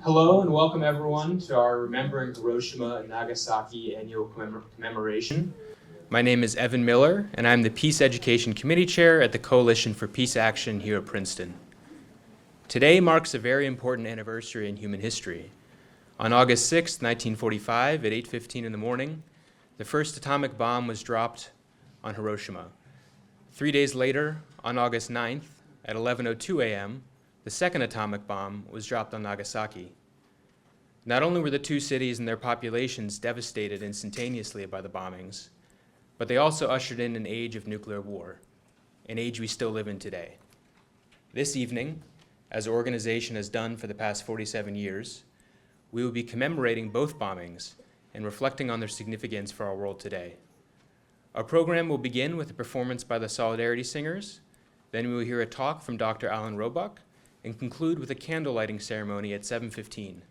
Hello and welcome everyone to our Remembering Hiroshima and Nagasaki annual commemoration. My name is Evan Miller and I'm the Peace Education Committee Chair at the Coalition for Peace Action here at Princeton. Today marks a very important anniversary in human history. On August 6, 1945 at 8:15 in the morning, the first atomic bomb was dropped on Hiroshima. 3 days later, on August 9th at 11:02 a.m., the second atomic bomb was dropped on Nagasaki. Not only were the two cities and their populations devastated instantaneously by the bombings, but they also ushered in an age of nuclear war, an age we still live in today. This evening, as our organization has done for the past 47 years, we will be commemorating both bombings and reflecting on their significance for our world today. Our program will begin with a performance by the Solidarity Singers, then we will hear a talk from Dr. Alan Roebuck, and conclude with a candle lighting ceremony at 7:15,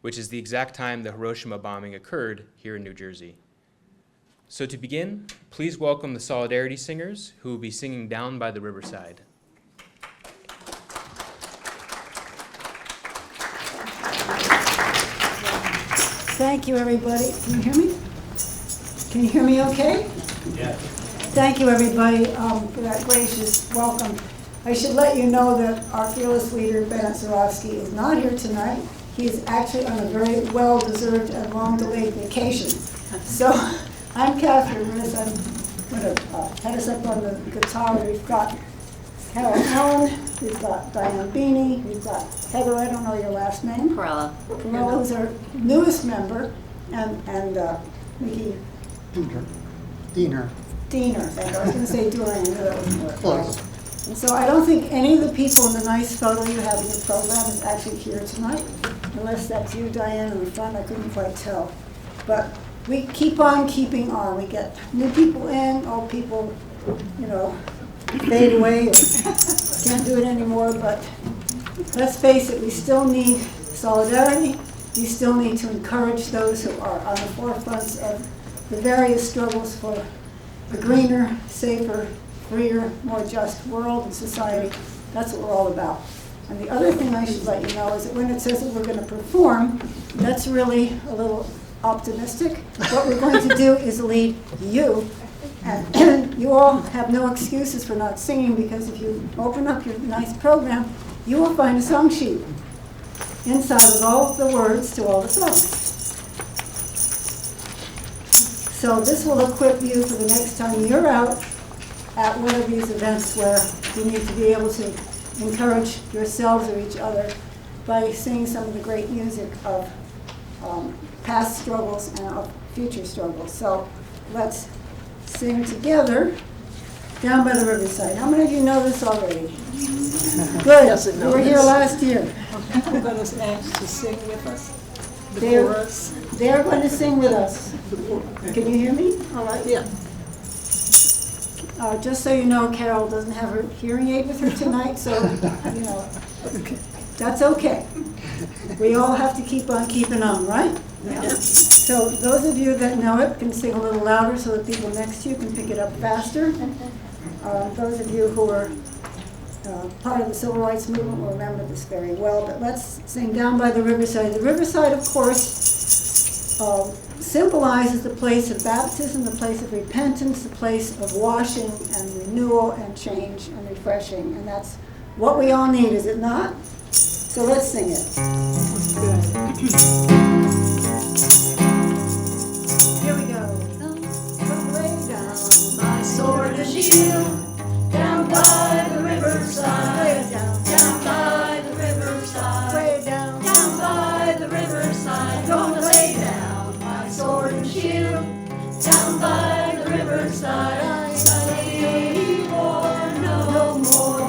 which is the exact time the Hiroshima bombing occurred here in New Jersey. So to begin, please welcome the Solidarity Singers, who will be singing Down by the Riverside. Thank you, everybody. Can you hear me? Can you hear me okay? Yeah. Thank you, everybody, for that gracious welcome. I should let you know that our fearless leader, Ben Zarofsky, is not here tonight. He's actually on a very well-deserved and long-delayed vacation. So I'm Catherine Riss. I'm going to head us up on the guitar. We've got Carol Allen, we've got Diane Beanie, we've got Heather, I don't know your last name. Corella. Corella, who's our newest member, and Mickey Diener. Diener. I was going to say Durian, but that wasn't work. Close. And so I don't think any of the people in the nice photo you have in your program is actually here tonight, unless that's you, Diane, in the front. I couldn't quite tell. But we keep on keeping on. We get new people in, old people, fade away or can't do it anymore. But let's face it, we still need solidarity. We still need to encourage those who are on the forefronts of the various struggles for a greener, safer, freer, more just world and society. That's what we're all about. And the other thing I should let you know is that when it says that we're going to perform, that's really a little optimistic. What we're going to do is lead you. And you all have no excuses for not singing, because if you open up your nice program, you will find a song sheet inside with all the words to all the songs. So this will equip you for the next time you're out at one of these events where you need to be able to encourage yourselves or each other by singing some of the great music of past struggles and of future struggles. So let's sing together, Down by the Riverside. How many of you know this already? Good. Yes, You were here last year. I'm going to ask to sing with us. They're going to sing with us. Can you hear me? All right, yeah. Just so you know, Carol doesn't have her hearing aid with her tonight, so, that's okay. We all have to keep on keeping on, right? Yeah. So those of you that know it can sing a little louder so that people next to you can pick it up faster. Those of you who are part of the civil rights movement will remember this very well, but let's sing Down by the Riverside. The riverside, of course, symbolizes the place of baptism, the place of repentance, the place of washing and renewal and change and refreshing. And that's what we all need, is it not? So let's sing it. Here we go. Lay down My sword and shield, down by the riverside. Lay it down. Down by the riverside. Lay it down. Down by the riverside. Gonna lay down my sword and shield, down by the riverside. Study war no more.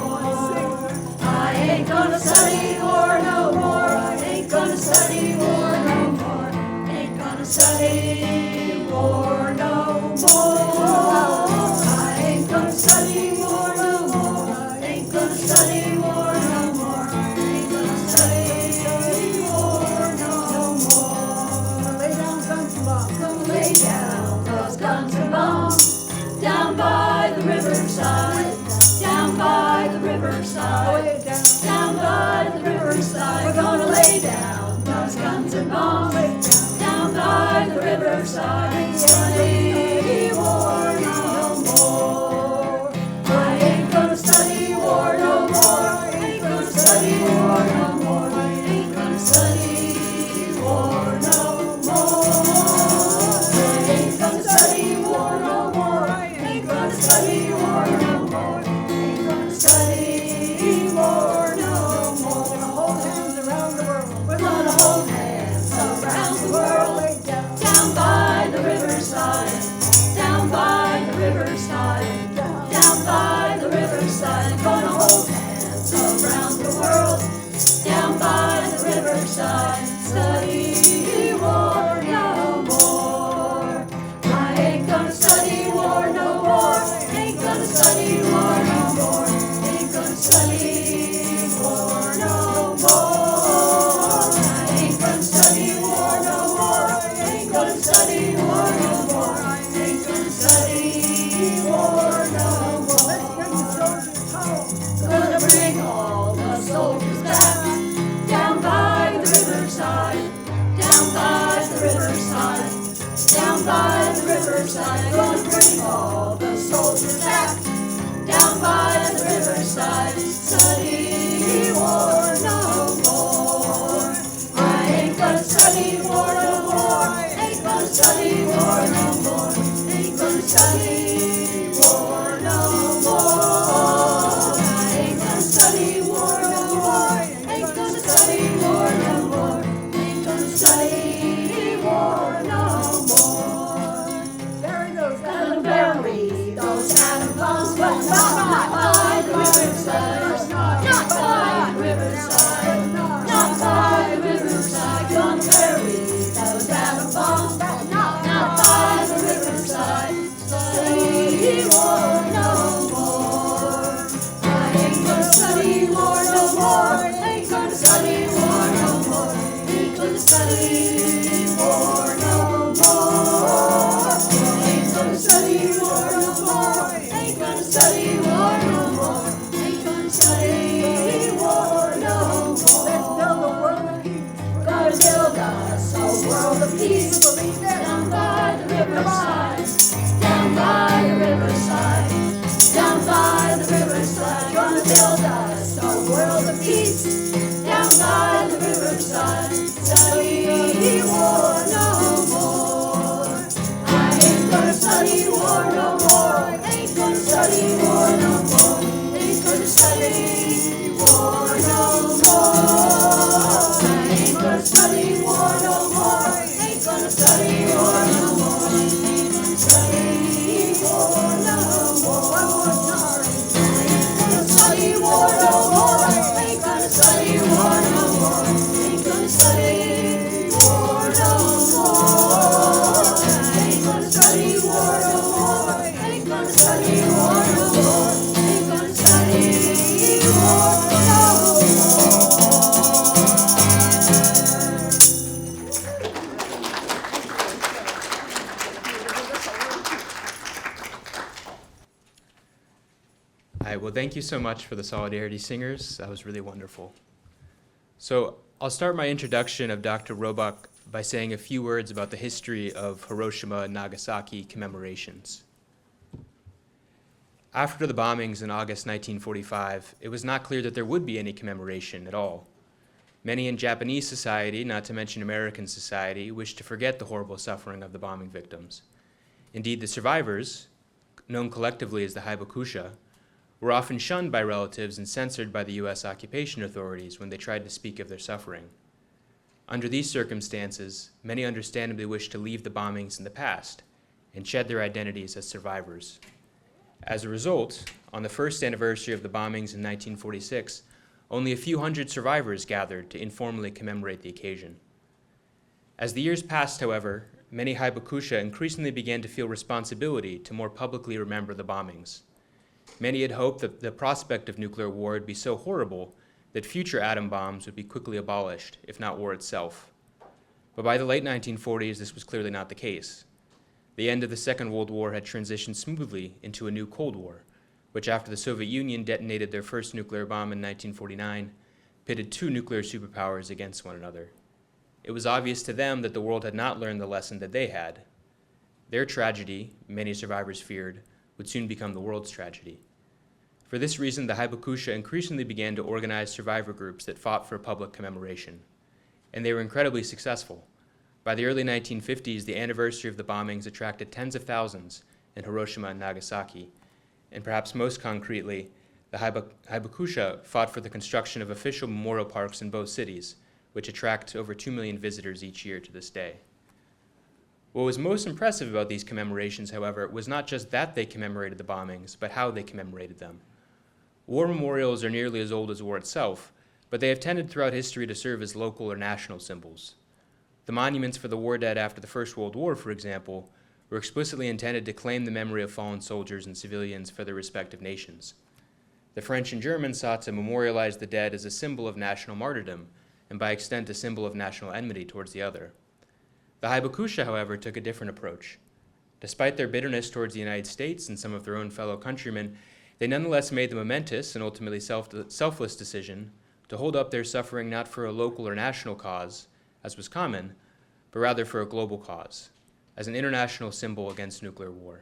I ain't gonna study war no more. I ain't gonna study war no more. Ain't gonna study war no more. I ain't gonna study war no more. Ain't gonna study war no more. Ain't gonna study war no more. Lay down guns and bombs. Gonna lay down those guns and bombs. riverside, down by the riverside, gonna hold hands around the world, down by the riverside, study war no more. I ain't gonna study war no more, ain't gonna study war no more, ain't gonna study war no more. I ain't gonna study war no more, ain't gonna study war no more, ain't gonna study war no more. Gonna bring all the soldiers back, down by the riverside, down by the riverside, down by the riverside. Gonna bring all the soldiers back, down by the riverside, study war no more. I ain't gonna study war no more, ain't gonna study war no more, ain't gonna study war no more. I ain't gonna study war no more, ain't gonna study war no more, ain't gonna study war no more. Bury those Gonna bury those atom bombs, but not by the riverside, not by the riverside, not by the riverside. Gonna bury those atom bombs, but not by the riverside, study war no more. I ain't gonna study war no more, ain't gonna study war no more, ain't gonna study war no more. Ain't gonna study war no more, ain't gonna study war no more, ain't gonna study war no more. Gonna build us a world of peace, down by the riverside, down by the riverside, down by the riverside. Gonna build us a world of peace, down by the riverside, study war no more. I ain't gonna study war no more, ain't gonna study war no more, ain't gonna study war no more. I ain't gonna study war no more, ain't gonna study war no more, ain't gonna study war no more. One more time. I ain't gonna study war no more, ain't gonna study war no more, ain't gonna study war no more. I ain't gonna study war no more, ain't gonna study war no more, ain't gonna study war no more. All right, well, thank you so much for the Solidarity Singers. That was really wonderful. So I'll start my introduction of Dr. Roebuck by saying a few words about the history of Hiroshima and Nagasaki commemorations. After the bombings in August 1945, it was not clear that there would be any commemoration at all. Many in Japanese society, not to mention American society, wished to forget the horrible suffering of the bombing victims. Indeed, the survivors, known collectively as the Hibakusha, were often shunned by relatives and censored by the U.S. occupation authorities when they tried to speak of their suffering. Under these circumstances, many understandably wished to leave the bombings in the past and shed their identities as survivors. As a result, on the first anniversary of the bombings in 1946, only a few hundred survivors gathered to informally commemorate the occasion. As the years passed, however, many Hibakusha increasingly began to feel responsibility to more publicly remember the bombings. Many had hoped that the prospect of nuclear war would be so horrible that future atom bombs would be quickly abolished, if not war itself. But by the late 1940s, this was clearly not the case. The end of the Second World War had transitioned smoothly into a new Cold War, which after the Soviet Union detonated their first nuclear bomb in 1949, pitted two nuclear superpowers against one another. It was obvious to them that the world had not learned the lesson that they had. Their tragedy, many survivors feared, would soon become the world's tragedy. For this reason, the Hibakusha increasingly began to organize survivor groups that fought for public commemoration. And they were incredibly successful. By the early 1950s, the anniversary of the bombings attracted tens of thousands in Hiroshima and Nagasaki. And perhaps most concretely, the Hibakusha fought for the construction of official memorial parks in both cities, which attract over 2 million visitors each year to this day. What was most impressive about these commemorations, however, was not just that they commemorated the bombings, but how they commemorated them. War memorials are nearly as old as war itself, but they have tended throughout history to serve as local or national symbols. The monuments for the war dead after the First World War, for example, were explicitly intended to claim the memory of fallen soldiers and civilians for their respective nations. The French and Germans sought to memorialize the dead as a symbol of national martyrdom, and by extent a symbol of national enmity towards the other. The Hibakusha, however, took a different approach. Despite their bitterness towards the United States and some of their own fellow countrymen, they nonetheless made the momentous and ultimately selfless decision to hold up their suffering not for a local or national cause, as was common, but rather for a global cause, as an international symbol against nuclear war.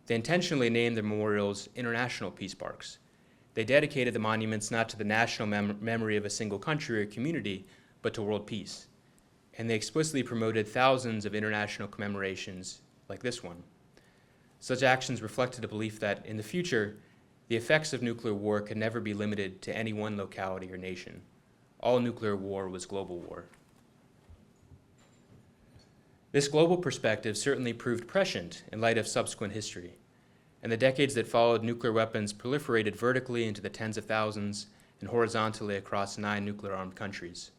They intentionally named their memorials International Peace Parks. They dedicated the monuments not to the national memory of a single country or community, but to world peace. And they explicitly promoted thousands of international commemorations like this one. Such actions reflected a belief that, in the future, the effects of nuclear war could never be limited to any one locality or nation. All nuclear war was global war. This global perspective certainly proved prescient in light of subsequent history. In the decades that followed, nuclear weapons proliferated vertically into the tens of thousands and horizontally across 9 nuclear-armed countries.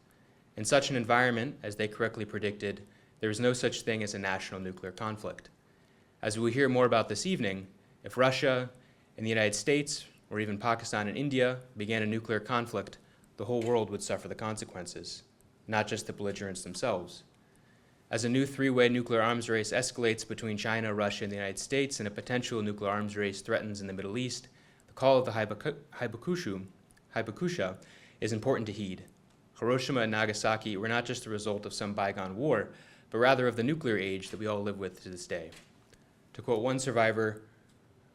In such an environment, as they correctly predicted, there is no such thing as a national nuclear conflict. As we will hear more about this evening, if Russia and the United States, or even Pakistan and India, began a nuclear conflict, the whole world would suffer the consequences, not just the belligerents themselves. As a new 3-way nuclear arms race escalates between China, Russia, and the United States, and a potential nuclear arms race threatens in the Middle East, the call of the Hibakusha is important to heed. Hiroshima and Nagasaki were not just the result of some bygone war, but rather of the nuclear age that we all live with to this day. To quote one survivor,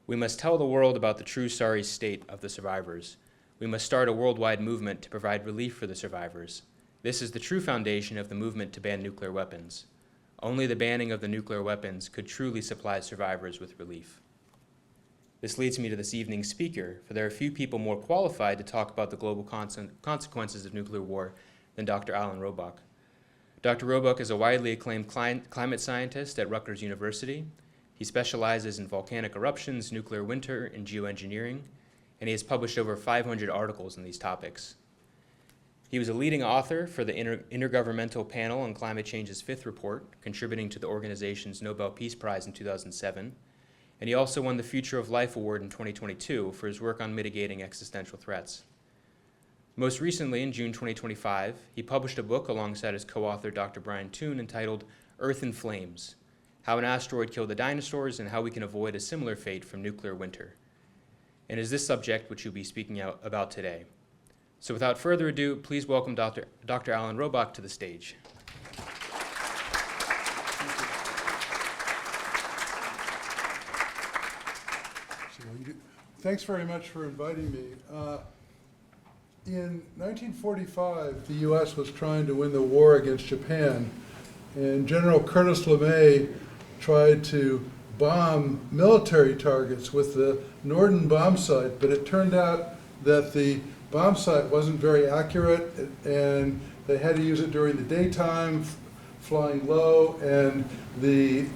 "We must tell the world about the true sorry state of the survivors. We must start a worldwide movement to provide relief for the survivors. This is the true foundation of the movement to ban nuclear weapons. Only the banning of the nuclear weapons could truly supply survivors with relief." This leads me to this evening's speaker, for there are few people more qualified to talk about the global consequences of nuclear war than Dr. Alan Robock. Dr. Robock is a widely acclaimed climate scientist at Rutgers University. He specializes in volcanic eruptions, nuclear winter, and geoengineering, and he has published over 500 articles on these topics. He was a leading author for the Intergovernmental Panel on Climate Change's 5th report, contributing to the organization's Nobel Peace Prize in 2007, and he also won the Future of Life Award in 2022 for his work on mitigating existential threats. Most recently, in June 2025, he published a book alongside his co-author Dr. Brian Toon entitled Earth in Flames: How an Asteroid Killed the Dinosaurs and How We Can Avoid a Similar Fate from Nuclear Winter. And it is this subject which you'll be speaking about today. So without further ado, please welcome Dr. Alan Robock to the stage. Thanks very much for inviting me. In 1945, the U.S. was trying to win the war against Japan, and General Curtis LeMay tried to bomb military targets with the Norden bomb sight, but it turned out that the bomb sight wasn't very accurate, and they had to use it during the daytime, flying low, and the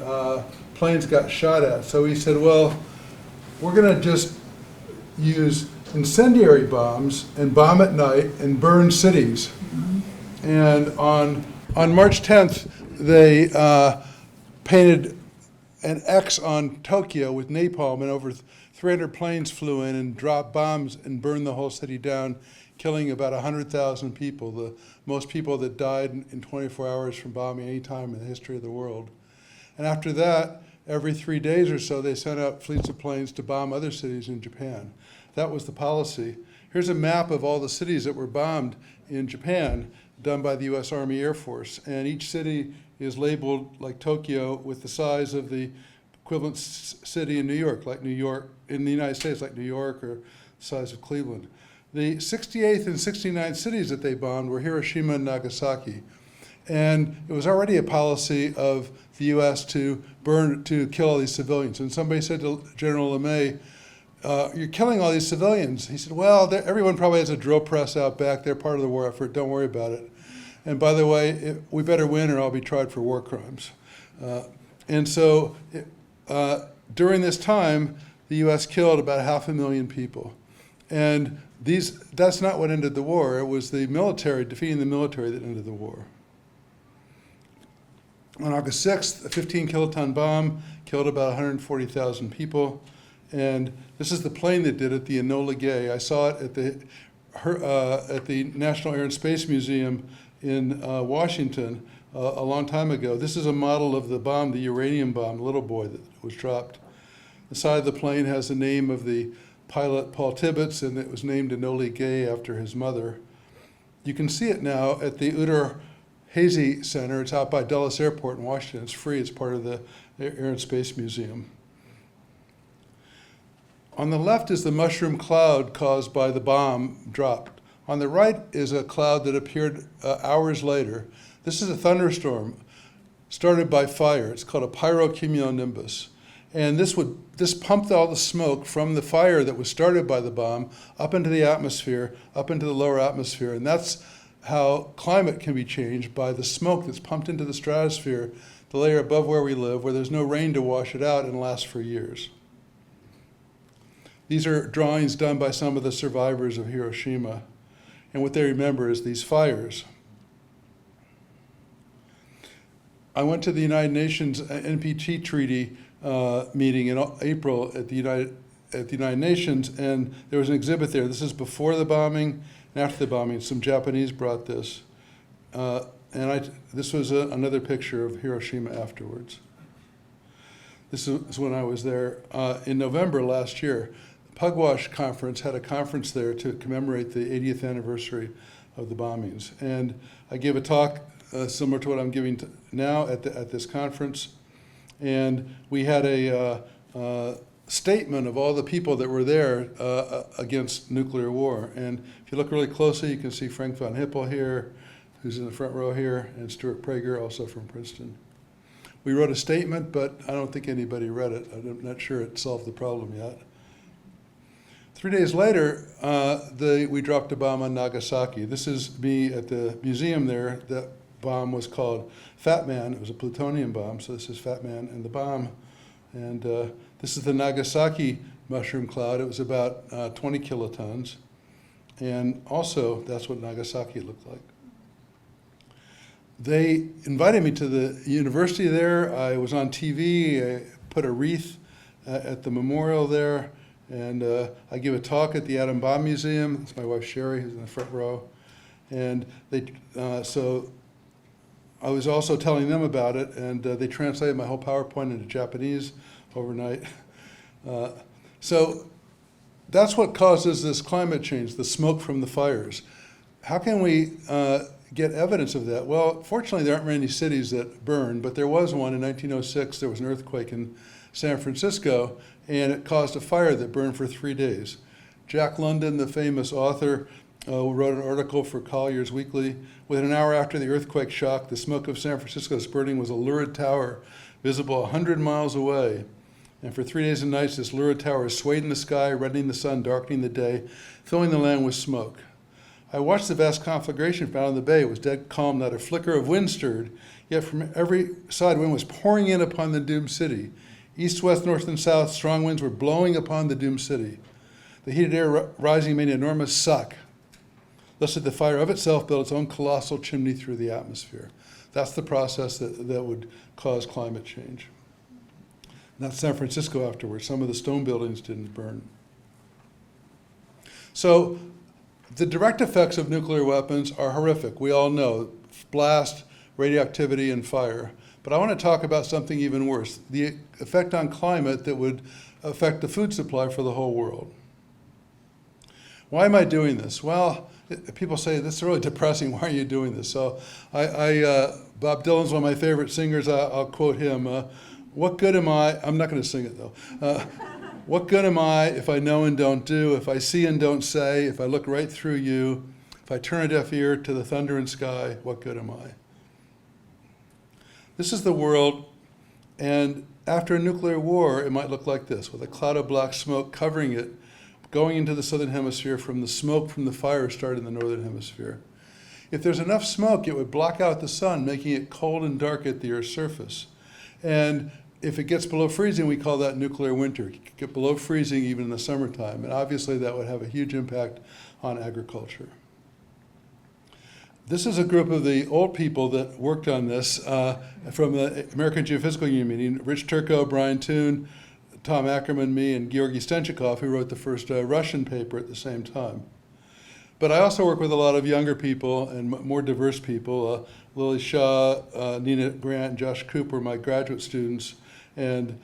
planes got shot at. So he said, well, we're going to just use incendiary bombs and bomb at night and burn cities. Mm-hmm. And on March 10th, they painted an X on Tokyo with napalm, and over 300 planes flew in and dropped bombs and burned the whole city down, killing about 100,000 people, the most people that died in 24 hours from bombing any time in the history of the world. And after that, every 3 days or so, they sent out fleets of planes to bomb other cities in Japan. That was the policy. Here's a map of all the cities that were bombed in Japan, done by the U.S. Army Air Force. And each city is labeled like Tokyo with the size of the equivalent city in New York, in the United States, like New York, or the size of Cleveland. The 68th and 69th cities that they bombed were Hiroshima and Nagasaki. And it was already a policy of the U.S. to kill all these civilians. And somebody said to General LeMay, you're killing all these civilians. He said, well, everyone probably has a drill press out back. They're part of the war effort. Don't worry about it. And by the way, we better win or I'll be tried for war crimes. And so during this time, the U.S. killed about 500,000 people. And that's not what ended the war. It was the military, defeating the military, that ended the war. On August 6th, a 15-kiloton bomb killed about 140,000 people. And this is the plane that did it, the Enola Gay. I saw it at the National Air and Space Museum in Washington a long time ago. This is a model of the bomb, the uranium bomb, the little boy that was dropped. The side of the plane has the name of the pilot, Paul Tibbets, and it was named Enola Gay after his mother. You can see it now at the Utter Hazy Center. It's out by Dulles Airport in Washington. It's free. It's part of the Air and Space Museum. On the left is the mushroom cloud caused by the bomb dropped. On the right is a cloud that appeared hours later. This is a thunderstorm started by fire. It's called a pyrocumulonimbus. And this pumped all the smoke from the fire that was started by the bomb up into the atmosphere, up into the lower atmosphere. And that's how climate can be changed, by the smoke that's pumped into the stratosphere, the layer above where we live, where there's no rain to wash it out and lasts for years. These are drawings done by some of the survivors of Hiroshima. And what they remember is these fires. I went to the United Nations NPT treaty meeting in April at the United Nations, and there was an exhibit there. This is before the bombing and after the bombing. Some Japanese brought this. This was another picture of Hiroshima afterwards. This is when I was there in November last year. The Pugwash Conference had a conference there to commemorate the 80th anniversary of the bombings. And I gave a talk similar to what I'm giving now at this conference. And we had a statement of all the people that were there against nuclear war. And if you look really closely, you can see Frank von Hippel here, who's in the front row here, and Stuart Prager, also from Princeton. We wrote a statement, but I don't think anybody read it. I'm not sure it solved the problem yet. 3 days later, we dropped a bomb on Nagasaki. This is me at the museum there. That bomb was called Fat Man. It was a plutonium bomb, so this is Fat Man and the bomb. And this is the Nagasaki mushroom cloud. It was about 20 kilotons. And also, that's what Nagasaki looked like. They invited me to the university there. I was on TV. I put a wreath at the memorial there. And I give a talk at the Atom Bomb Museum. It's my wife Sherry, who's in the front row. And so I was also telling them about it, and they translated my whole PowerPoint into Japanese overnight. So that's what causes this climate change, the smoke from the fires. How can we get evidence of that? Well, fortunately, there aren't many cities that burn, but there was one in 1906. There was an earthquake in San Francisco, and it caused a fire that burned for 3 days. Jack London, the famous author, wrote an article for Collier's Weekly. Within an hour after the earthquake shock, the smoke of San Francisco's burning was a lurid tower visible 100 miles away. And for 3 days and nights, this lurid tower swayed in the sky, reddening the sun, darkening the day, filling the land with smoke. I watched the vast conflagration found in the bay. It was dead calm, not a flicker of wind stirred, yet from every side wind was pouring in upon the doomed city. East, west, north, and south, strong winds were blowing upon the doomed city. The heated air rising made an enormous suck. Thus did the fire of itself build its own colossal chimney through the atmosphere. That's the process that would cause climate change. Not San Francisco afterwards. Some of the stone buildings didn't burn. So the direct effects of nuclear weapons are horrific. We all know blast, radioactivity, and fire. But I want to talk about something even worse, the effect on climate that would affect the food supply for the whole world. Why am I doing this? Well, people say, this is really depressing. Why are you doing this? So Bob Dylan's one of my favorite singers. I'll quote him. What good am I? I'm not going to sing it, though. What good am I if I know and don't do, if I see and don't say, if I look right through you, if I turn a deaf ear to the thunder and sky, what good am I? This is the world, and after a nuclear war, it might look like this, with a cloud of black smoke covering it, going into the southern hemisphere from the smoke from the fire started in the northern hemisphere. If there's enough smoke, it would block out the sun, making it cold and dark at the Earth's surface. And if it gets below freezing, we call that nuclear winter. It could get below freezing even in the summertime. And obviously that would have a huge impact on agriculture. This is a group of the old people that worked on this from the American Geophysical Union meeting. Rich Turco, Brian Toon, Tom Ackerman, me, and Georgy Stenchikov, who wrote the first Russian paper at the same time. But I also work with a lot of younger people and more diverse people. Lily Shaw, Nina Grant, and Josh Cooper, my graduate students, and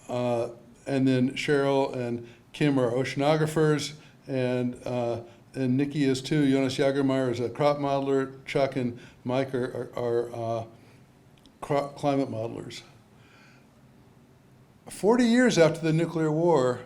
then Cheryl and Kim are oceanographers, and Nikki is too. Jonas Jagermeyer is a crop modeler. Chuck and Mike are climate modelers. 40 years after the nuclear war,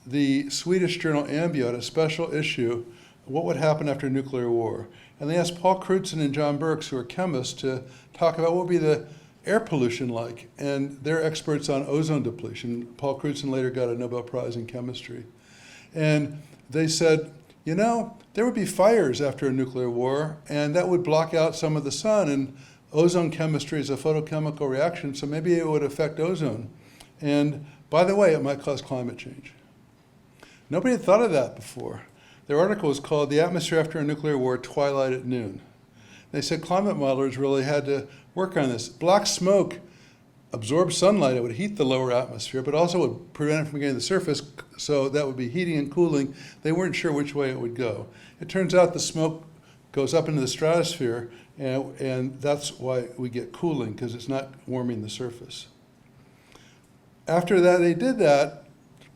the Swedish journal Ambio had a special issue, what would happen after a nuclear war? And they asked Paul Crutzen and John Birks, who are chemists, to talk about what would be the air pollution like. And they're experts on ozone depletion. Paul Crutzen later got a Nobel Prize in chemistry. And they said, you know, there would be fires after a nuclear war, and that would block out some of the sun. And ozone chemistry is a photochemical reaction, so maybe it would affect ozone. And by the way, it might cause climate change. Nobody had thought of that before. Their article was called "The Atmosphere After a Nuclear War, Twilight at Noon." They said climate modelers really had to work on this. Black smoke absorbs sunlight. It would heat the lower atmosphere, but also would prevent it from getting to the surface, so that would be heating and cooling. They weren't sure which way it would go. It turns out the smoke goes up into the stratosphere, and that's why we get cooling, because it's not warming the surface. After that, they did that,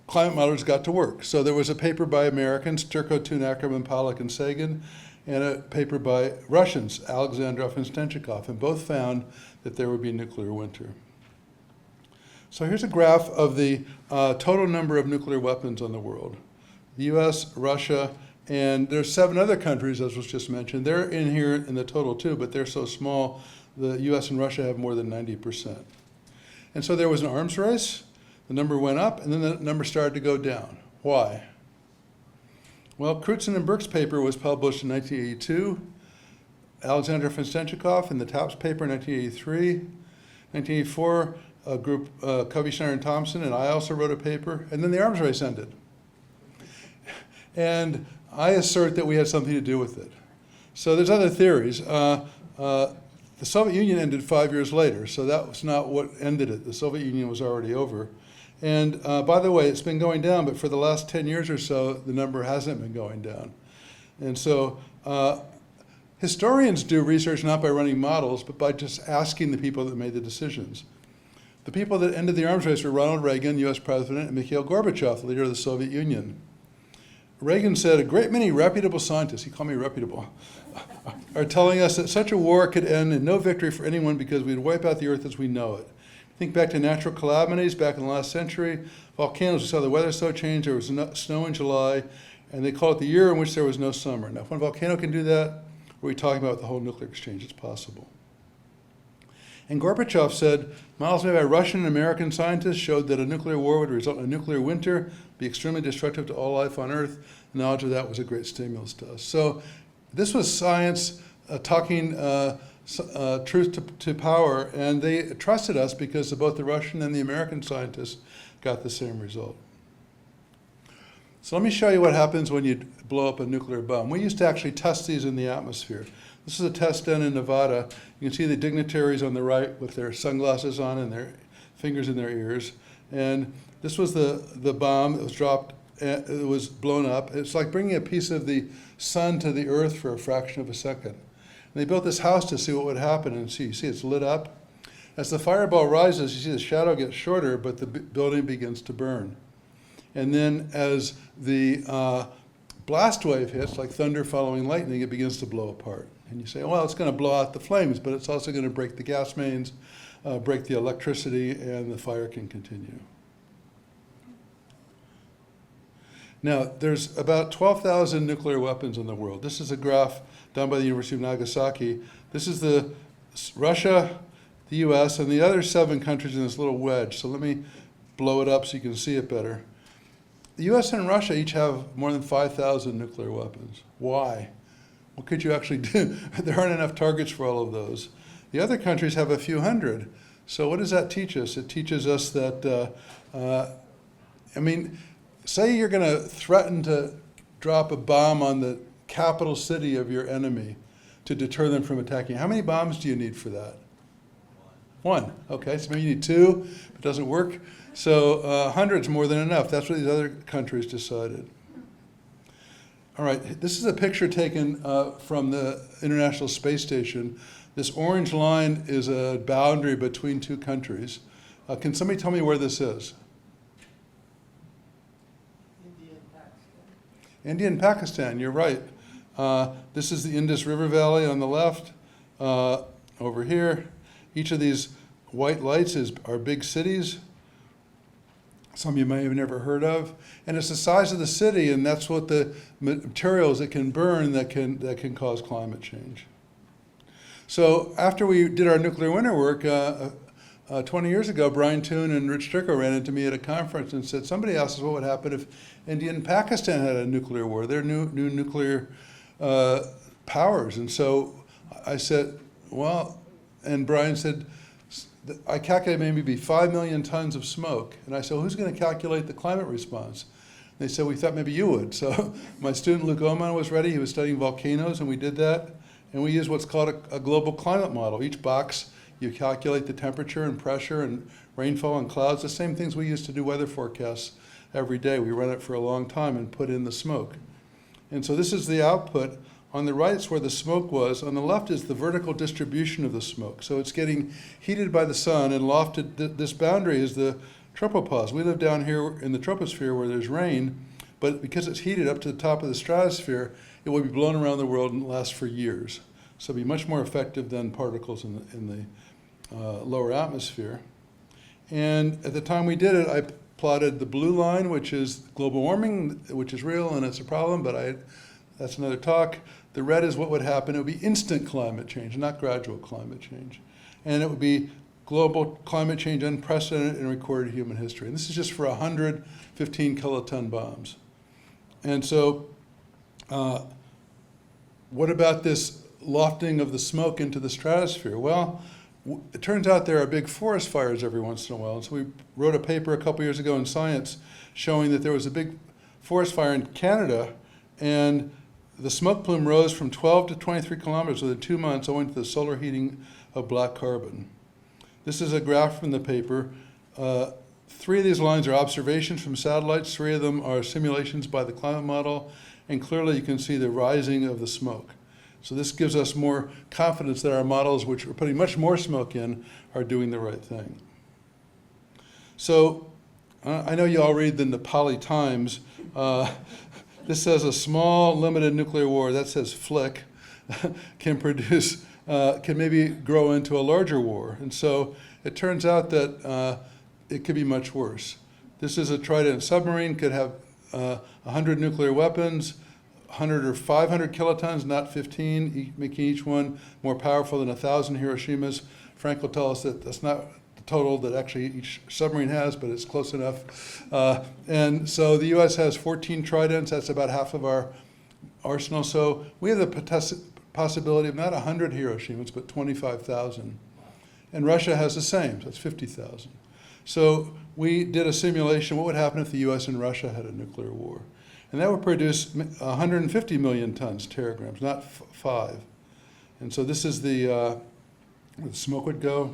climate modelers got to work. So there was a paper by Americans, Turco, Toon, Ackerman, Pollack, and Sagan, and a paper by Russians, Alexandrov and Stenchikov, and both found that there would be nuclear winter. So here's a graph of the total number of nuclear weapons on the world. The US, Russia, and there's 7 other countries, as was just mentioned. They're in here in the total too, but they're so small, the US and Russia have more than 90%. And so there was an arms race, the number went up, and then the number started to go down. Why? Well, Crutzen and Birks' paper was published in 1982, Alexander von Stenchikov in the TAPS paper in 1983, 1984, a group, Covey, Schneider, and Thompson, and I also wrote a paper, and then the arms race ended. And I assert that we had something to do with it. So there's other theories. The Soviet Union ended 5 years later, so that was not what ended it. The Soviet Union was already over. And by the way, it's been going down, but for the last 10 years or so, the number hasn't been going down. And so historians do research not by running models, but by just asking the people that made the decisions. The people that ended the arms race were Ronald Reagan, US President, and Mikhail Gorbachev, the leader of the Soviet Union. Reagan said, a great many reputable scientists, he called me reputable, are telling us that such a war could end in no victory for anyone because we'd wipe out the earth as we know it. Think back to natural calamities back in the last century, volcanoes, we saw the weather so change, there was no snow in July, and they call it the year in which there was no summer. Now, if one volcano can do that, what are we talking about with the whole nuclear exchange? It's possible. And Gorbachev said, models made by Russian and American scientists showed that a nuclear war would result in a nuclear winter, be extremely destructive to all life on Earth. Knowledge of that was a great stimulus to us. So this was science talking truth to power, and they trusted us because both the Russian and the American scientists got the same result. So let me show you what happens when you blow up a nuclear bomb. We used to actually test these in the atmosphere. This is a test done in Nevada. You can see the dignitaries on the right with their sunglasses on and their fingers in their ears. And this was the bomb that was dropped, it was blown up. It's like bringing a piece of the sun to the earth for a fraction of a second. And they built this house to see what would happen, and you see it's lit up. As the fireball rises, you see the shadow gets shorter, but the building begins to burn. And then as the blast wave hits, like thunder following lightning, it begins to blow apart. And you say, well, it's going to blow out the flames, but it's also going to break the gas mains, break the electricity, and the fire can continue. Now, there's about 12,000 nuclear weapons in the world. This is a graph done by the University of Nagasaki. This is the Russia, the US, and the other 7 countries in this little wedge. So let me blow it up so you can see it better. The US and Russia each have more than 5,000 nuclear weapons. Why? What could you actually do? There aren't enough targets for all of those. The other countries have a few hundred. So what does that teach us? It teaches us that, say you're going to threaten to drop a bomb on the capital city of your enemy to deter them from attacking. How many bombs do you need for that? One. Okay, so maybe you need two. If it doesn't work, so hundreds more than enough. That's what these other countries decided. All right, this is a picture taken from the International Space Station. This orange line is a boundary between two countries. Can somebody tell me where this is? India and Pakistan, you're right. This is the Indus River Valley on the left, over here. Each of these white lights are big cities. Some you may have never heard of. And it's the size of the city, and that's what the materials it can burn that can cause climate change. So after we did our nuclear winter work, 20 years ago, Brian Toon and Rich Turco ran into me at a conference and said, somebody asked us what would happen if India and Pakistan had a nuclear war. They're new nuclear powers. And so I said, well, and Brian said, I calculate maybe 5 million tons of smoke. And I said, well, who's going to calculate the climate response? And they said, we thought maybe you would. So my student Luke Oman was ready. He was studying volcanoes, and we did that. And we used what's called a global climate model. Each box, you calculate the temperature and pressure and rainfall and clouds, the same things we use to do weather forecasts every day. We run it for a long time and put in the smoke. And so this is the output. On the right is where the smoke was. On the left is the vertical distribution of the smoke. So it's getting heated by the sun and lofted. This boundary is the tropopause. We live down here in the troposphere where there's rain, but because it's heated up to the top of the stratosphere, it will be blown around the world and last for years. So it'll be much more effective than particles in the lower atmosphere. And at the time we did it, I plotted the blue line, which is global warming, which is real and it's a problem, but that's another talk. The red is what would happen. It would be instant climate change, not gradual climate change. And it would be global climate change unprecedented in recorded human history. And this is just for 115 kiloton bombs. And so what about this lofting of the smoke into the stratosphere? Well, it turns out there are big forest fires every once in a while. And so we wrote a paper a couple years ago in Science showing that there was a big forest fire in Canada, and the smoke plume rose from 12 to 23 kilometers within 2 months owing to the solar heating of black carbon. This is a graph from the paper. 3 of these lines are observations from satellites. 3 of them are simulations by the climate model. And clearly you can see the rising of the smoke. So this gives us more confidence that our models, which are putting much more smoke in, are doing the right thing. So I know you all read the Nepali Times. This says a small limited nuclear war, that says FLIC, can maybe grow into a larger war. And so it turns out that it could be much worse. This is a Trident submarine, could have 100 nuclear weapons, 100 or 500 kilotons, not 15, making each one more powerful than 1,000 Hiroshimas. Frank will tell us that that's not the total that actually each submarine has, but it's close enough. And so the U.S. has 14 Tridents. That's about half of our arsenal. So we have the possibility of not 100 Hiroshimas, but 25,000. And Russia has the same, so it's 50,000. So we did a simulation. What would happen if the U.S. and Russia had a nuclear war? And that would produce 150 million tons, teragrams, not 5. And so this is where the smoke would go.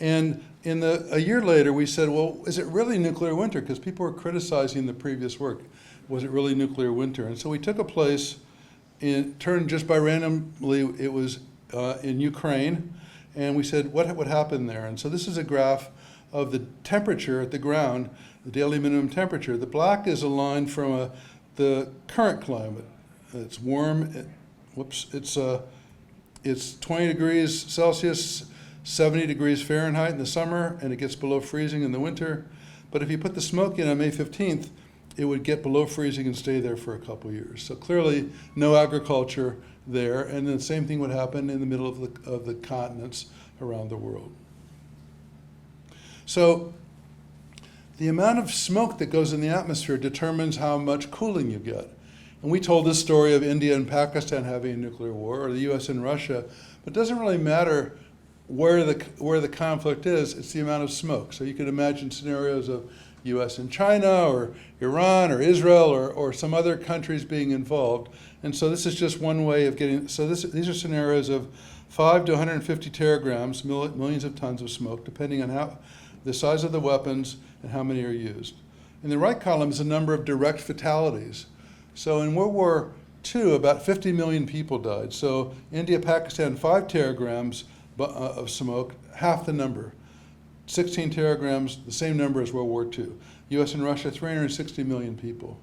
And a year later, we said, well, is it really nuclear winter? Because people were criticizing the previous work. Was it really nuclear winter? And so we took a place, turned just by randomly, it was in Ukraine. And we said, what would happen there? And so this is a graph of the temperature at the ground, the daily minimum temperature. The black is a line from the current climate. It's warm. It's 20 degrees Celsius, 70 degrees Fahrenheit in the summer, and it gets below freezing in the winter. But if you put the smoke in on May 15th, it would get below freezing and stay there for a couple years. So clearly, no agriculture there, and the same thing would happen in the middle of the continents around the world. So the amount of smoke that goes in the atmosphere determines how much cooling you get. And we told this story of India and Pakistan having a nuclear war, or the US and Russia, but it doesn't really matter where the conflict is, it's the amount of smoke. So you could imagine scenarios of US and China, or Iran, or Israel, or some other countries being involved. And so this is just one way of getting, so these are scenarios of 5 to 150 teragrams, millions of tons of smoke, depending on the size of the weapons and how many are used. In the right column is the number of direct fatalities. So in World War II, about 50 million people died. So India, Pakistan, 5 teragrams of smoke, half the number. 16 teragrams, the same number as World War II. US and Russia, 360 million people.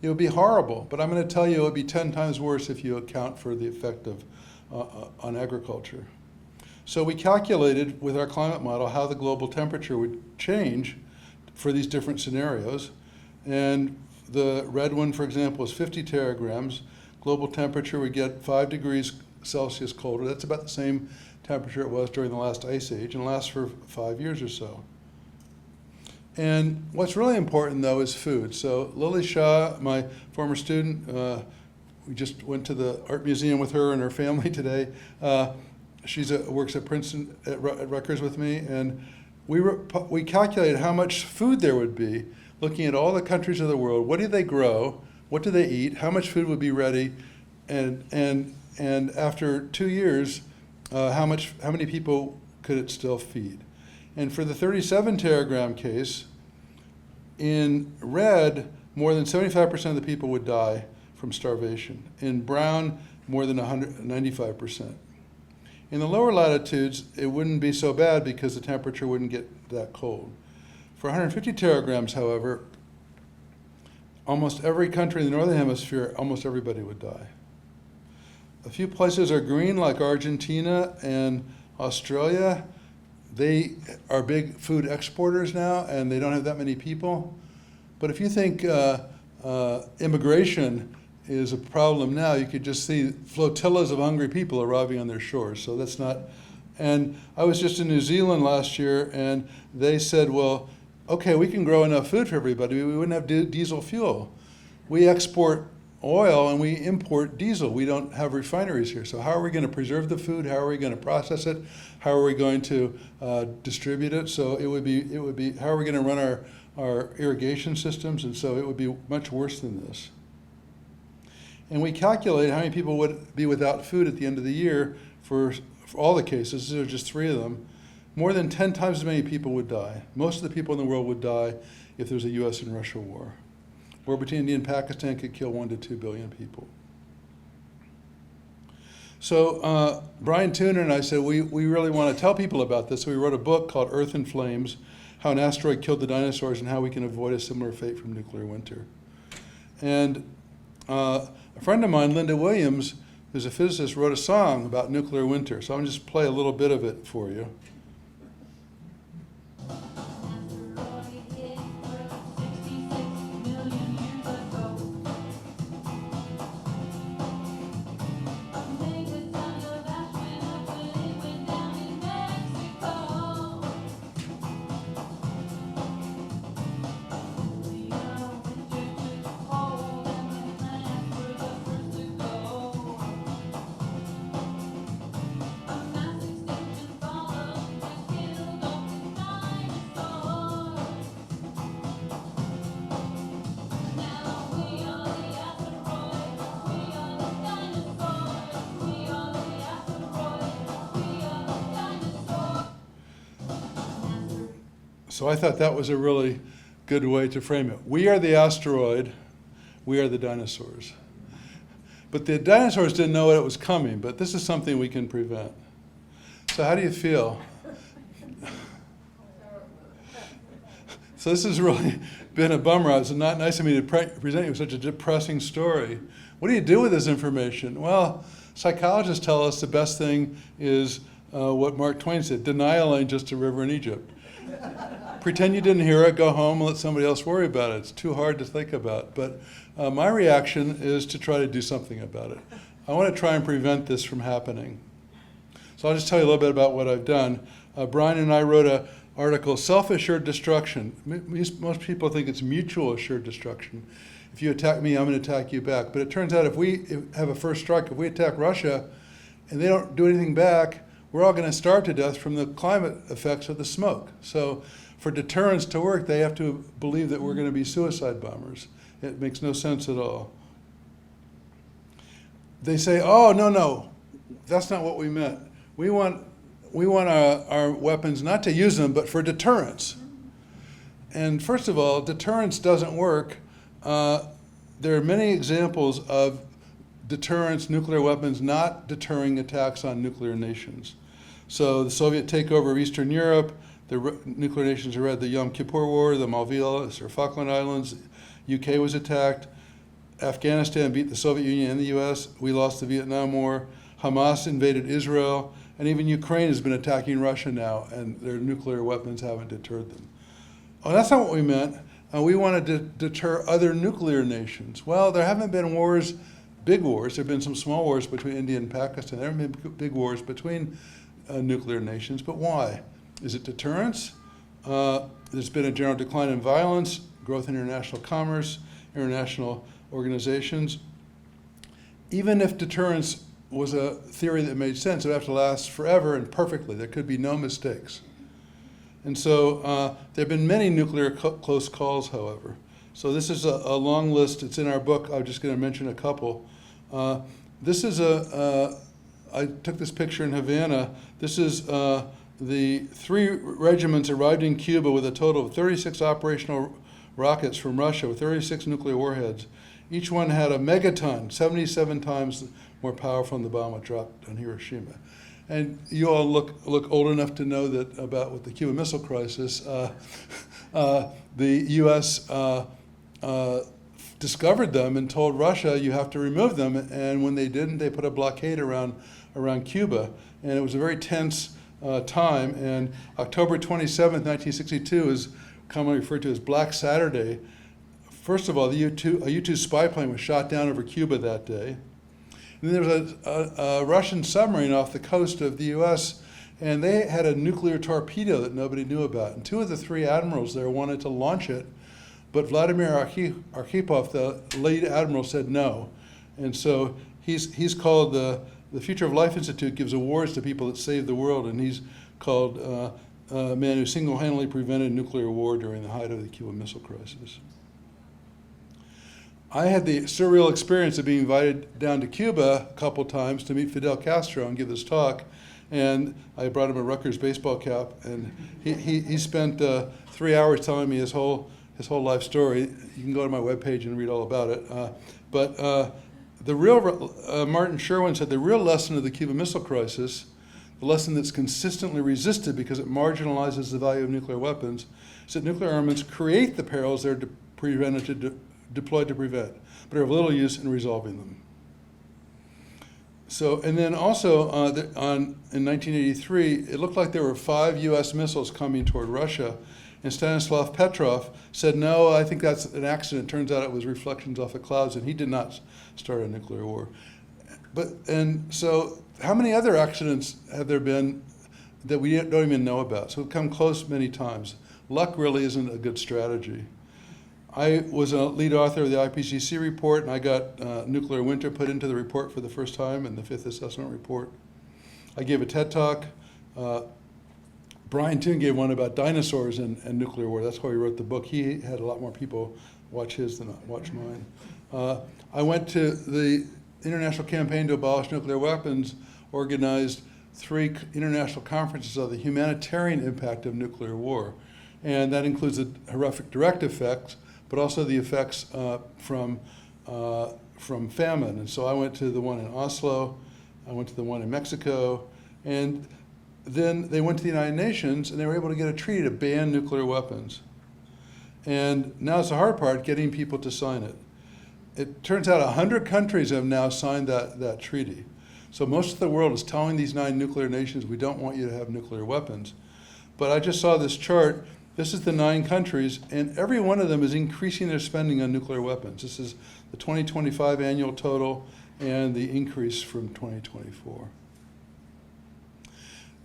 It would be horrible, but I'm going to tell you it would be 10 times worse if you account for the effect on agriculture. So we calculated with our climate model how the global temperature would change for these different scenarios. And the red one, for example, is 50 teragrams. Global temperature would get 5 degrees Celsius colder. That's about the same temperature it was during the last ice age, and lasts for 5 years or so. And what's really important, though, is food. So Lily Shah, my former student, we just went to the art museum with her and her family today. She works at Princeton at Rutgers with me, and we calculated how much food there would be, looking at all the countries of the world. What do they grow? What do they eat? How much food would be ready? And after 2 years, how many people could it still feed? And for the 37 teragram case, in red, more than 75% of the people would die from starvation. In brown, more than 95%. In the lower latitudes, it wouldn't be so bad because the temperature wouldn't get that cold. For 150 teragrams, however, almost every country in the northern hemisphere, almost everybody would die. A few places are green, like Argentina and Australia. They are big food exporters now, and they don't have that many people. But if you think immigration is a problem now, you could just see flotillas of hungry people arriving on their shores. So that's not. And I was just in New Zealand last year, and they said, well, okay, we can grow enough food for everybody. We wouldn't have diesel fuel. We export oil and we import diesel. We don't have refineries here. So how are we going to preserve the food? How are we going to process it? How are we going to distribute it? So it would be how are we going to run our irrigation systems? And so it would be much worse than this. And we calculated how many people would be without food at the end of the year for all the cases. There are just 3 of them. More than 10 times as many people would die. Most of the people in the world would die if there was a US and Russia war. War between India and Pakistan could kill 1 to 2 billion people. So Brian Tuner and I said, we really want to tell people about this. So we wrote a book called Earth in Flames, How an Asteroid Killed the Dinosaurs and How We Can Avoid a Similar Fate from Nuclear Winter. And a friend of mine, Linda Williams, who's a physicist, wrote a song about nuclear winter. So I'm going to just play a little bit of it for you. So I thought that was a really good way to frame it. We are the asteroid, we are the dinosaurs. But the dinosaurs didn't know it was coming, but this is something we can prevent. So how do you feel? So this has really been a bummer. It's not nice of me to present you with such a depressing story. What do you do with this information? Well, psychologists tell us the best thing is what Mark Twain said, denial ain't just a river in Egypt. Pretend you didn't hear it, go home and let somebody else worry about it. It's too hard to think about. But my reaction is to try to do something about it. I want to try and prevent this from happening. So I'll just tell you a little bit about what I've done. Brian and I wrote article, Self-Assured Destruction. Most people think it's mutual assured destruction. If you attack me, I'm going to attack you back. But it turns out if we have a first strike, if we attack Russia and they don't do anything back, we're all going to starve to death from the climate effects of the smoke. So for deterrence to work, they have to believe that we're going to be suicide bombers. It makes no sense at all. They say, oh, no, that's not what we meant. We want our weapons not to use them, but for deterrence. And first of all, deterrence doesn't work. There are many examples of deterrence, nuclear weapons not deterring attacks on nuclear nations. So the Soviet takeover of Eastern Europe, the nuclear nations who had the Yom Kippur War, the Malvinas or Falkland Islands, UK was attacked. Afghanistan beat the Soviet Union and the US. We lost the Vietnam War. Hamas invaded Israel. And even Ukraine has been attacking Russia now, and their nuclear weapons haven't deterred them. Oh, that's not what we meant. We wanted to deter other nuclear nations. Well, there haven't been wars, big wars. There have been some small wars between India and Pakistan. There haven't been big wars between nuclear nations. But why? Is it deterrence? There's been a general decline in violence, growth in international commerce, international organizations. Even if deterrence was a theory that made sense, it would have to last forever and perfectly. There could be no mistakes. And so there have been many nuclear close calls, however. So this is a long list. It's in our book. I'm just going to mention a couple. This is I took this picture in Havana. This is the 3 regiments arrived in Cuba with a total of 36 operational rockets from Russia with 36 nuclear warheads. Each one had a megaton, 77 times more powerful than the bomb that dropped on Hiroshima. And you all look old enough to know that about with the Cuban Missile Crisis, the U.S. Discovered them and told Russia, you have to remove them. And when they didn't, they put a blockade around Cuba. And it was a very tense time. And October 27th, 1962 is commonly referred to as Black Saturday. First of all, a U-2 spy plane was shot down over Cuba that day. And then there was a Russian submarine off the coast of the U.S., and they had a nuclear torpedo that nobody knew about. And 2 of the 3 admirals there wanted to launch it, but Vladimir Arkhipov, the lead admiral, said no. And so he's called the Future of Life Institute gives awards to people that saved the world, and he's called a man who single-handedly prevented nuclear war during the height of the Cuban Missile Crisis. I had the surreal experience of being invited down to Cuba a couple times to meet Fidel Castro and give this talk. And I brought him a Rutgers baseball cap, and he spent 3 hours telling me his whole life story. You can go to my webpage and read all about it. But the real Martin Sherwin said the real lesson of the Cuban Missile Crisis, the lesson that's consistently resisted because it marginalizes the value of nuclear weapons, is that nuclear armaments create the perils they're deployed to prevent, but are of little use in resolving them. So, and then also in 1983, it looked like there were 5 U.S. missiles coming toward Russia, and Stanislav Petrov said, no, I think that's an accident. Turns out it was reflections off the clouds, and he did not start a nuclear war. And so how many other accidents have there been that we don't even know about? So we've come close many times. Luck really isn't a good strategy. I was a lead author of the IPCC report, and I got nuclear winter put into the report for the first time in the 5th assessment report. I gave a TED talk. Brian Toon gave one about dinosaurs and nuclear war. That's why he wrote the book. He had a lot more people watch his than watch mine. I went to the International Campaign to Abolish Nuclear Weapons, organized 3 international conferences on the humanitarian impact of nuclear war. And that includes the horrific direct effects, but also the effects from famine. And so I went to the one in Oslo, I went to the one in Mexico, and then they went to the United Nations, and they were able to get a treaty to ban nuclear weapons. And now it's the hard part, getting people to sign it. It turns out 100 countries have now signed that treaty. So most of the world is telling these 9 nuclear nations, we don't want you to have nuclear weapons. But I just saw this chart. This is the 9 countries, and every one of them is increasing their spending on nuclear weapons. This is the 2025 annual total and the increase from 2024.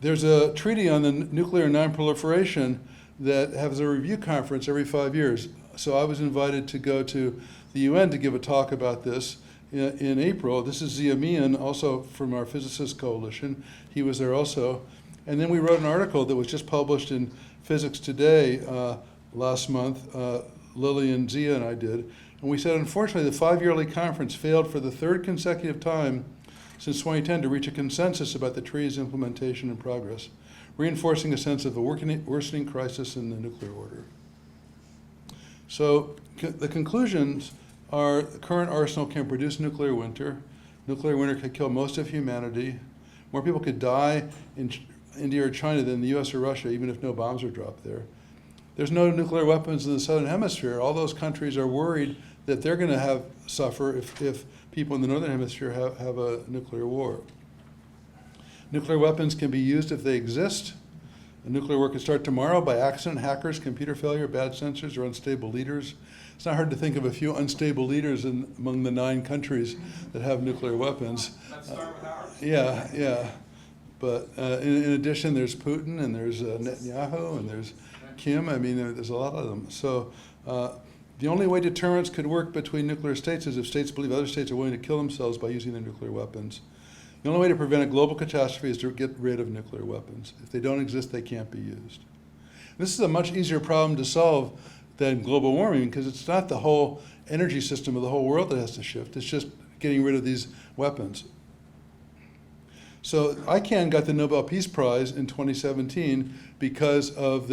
there's a treaty on the nuclear nonproliferation that has a review conference every 5 years. So I was invited to go to the UN to give a talk about this in April. This is Zia Mian, also from our Physicist Coalition. He was there also. And then we wrote an article that was just published in Physics Today last month. Lily and Zia and I did. And we said, unfortunately, the 5-yearly conference failed for the 3rd consecutive time since 2010 to reach a consensus about the treaty's implementation and progress, reinforcing a sense of the worsening crisis in the nuclear order. So the conclusions are the current arsenal can produce nuclear winter. Nuclear winter could kill most of humanity. More people could die in India or China than the US or Russia, even if no bombs are dropped there. There's no nuclear weapons in the southern hemisphere. All those countries are worried that they're going to suffer if people in the northern hemisphere have a nuclear war. Nuclear weapons can be used if they exist. A nuclear war could start tomorrow by accident, hackers, computer failure, bad sensors, or unstable leaders. It's not hard to think of a few unstable leaders among the 9 countries that have nuclear weapons. Let's start with ours. Yeah. But in addition, there's Putin, and there's Netanyahu, and there's Kim. I mean, there's a lot of them. So the only way deterrence could work between nuclear states is if states believe other states are willing to kill themselves by using their nuclear weapons. The only way to prevent a global catastrophe is to get rid of nuclear weapons. If they don't exist, they can't be used. This is a much easier problem to solve than global warming, because it's not the whole energy system of the whole world that has to shift. It's just getting rid of these weapons. So ICANN got the Nobel Peace Prize in 2017 because of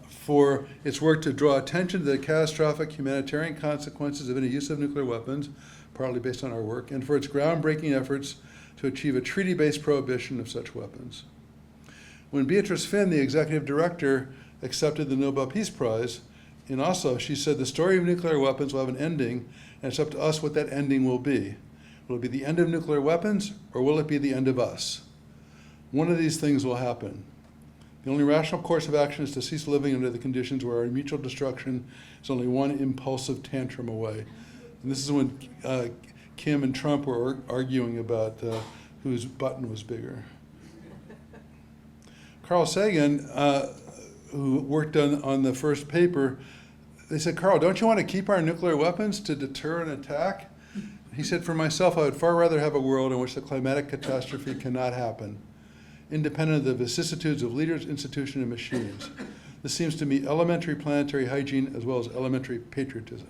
for its work to draw attention to the catastrophic humanitarian consequences of any use of nuclear weapons, partly based on our work, and for its groundbreaking efforts to achieve a treaty-based prohibition of such weapons. When Beatrice Finn, the executive director, accepted the Nobel Peace Prize in Oslo, she said, the story of nuclear weapons will have an ending, and it's up to us what that ending will be. Will it be the end of nuclear weapons, or will it be the end of us? One of these things will happen. The only rational course of action is to cease living under the conditions where our mutual destruction is only one impulsive tantrum away. And this is when Kim and Trump were arguing about whose button was bigger. Carl Sagan, who worked on the first paper, they said, Carl, don't you want to keep our nuclear weapons to deter an attack? He said, for myself, I would far rather have a world in which the climatic catastrophe cannot happen, independent of the vicissitudes of leaders, institutions, and machines. This seems to me elementary planetary hygiene as well as elementary patriotism.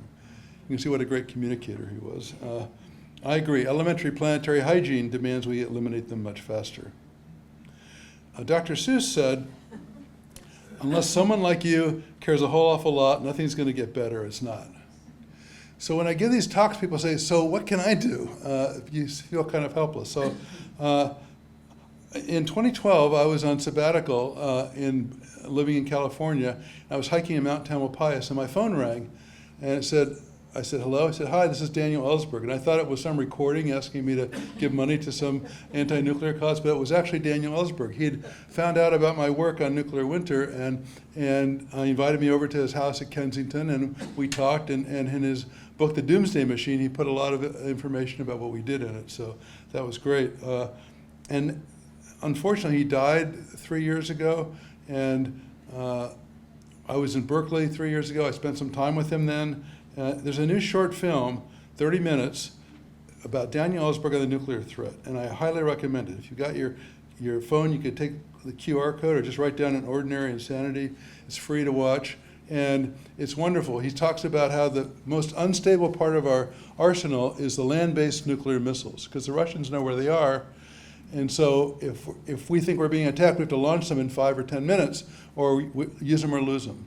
You can see what a great communicator he was. I agree. Elementary planetary hygiene demands we eliminate them much faster. Dr. Seuss said, unless someone like you cares a whole awful lot, nothing's going to get better. It's not. So when I give these talks, people say, so what can I do? You feel kind of helpless. So in 2012, I was on sabbatical living in California. I was hiking in Mount Tamalpais, and my phone rang, and I said, hello. I said, hi, this is Daniel Ellsberg. And I thought it was some recording asking me to give money to some anti-nuclear cause, but it was actually Daniel Ellsberg. He had found out about my work on nuclear winter and invited me over to his house at Kensington, and we talked, and in his book, The Doomsday Machine, he put a lot of information about what we did in it, so that was great. And unfortunately, he died 3 years ago, and I was in Berkeley 3 years ago. I spent some time with him then. There's a new short film, 30 minutes, about Daniel Ellsberg on the nuclear threat, and I highly recommend it. If you've got your phone, you could take the QR code or just write down an ordinary insanity. It's free to watch, and it's wonderful. He talks about how the most unstable part of our arsenal is the land-based nuclear missiles, because the Russians know where they are, and so if we think we're being attacked, we have to launch them in 5 or 10 minutes, or we use them or lose them.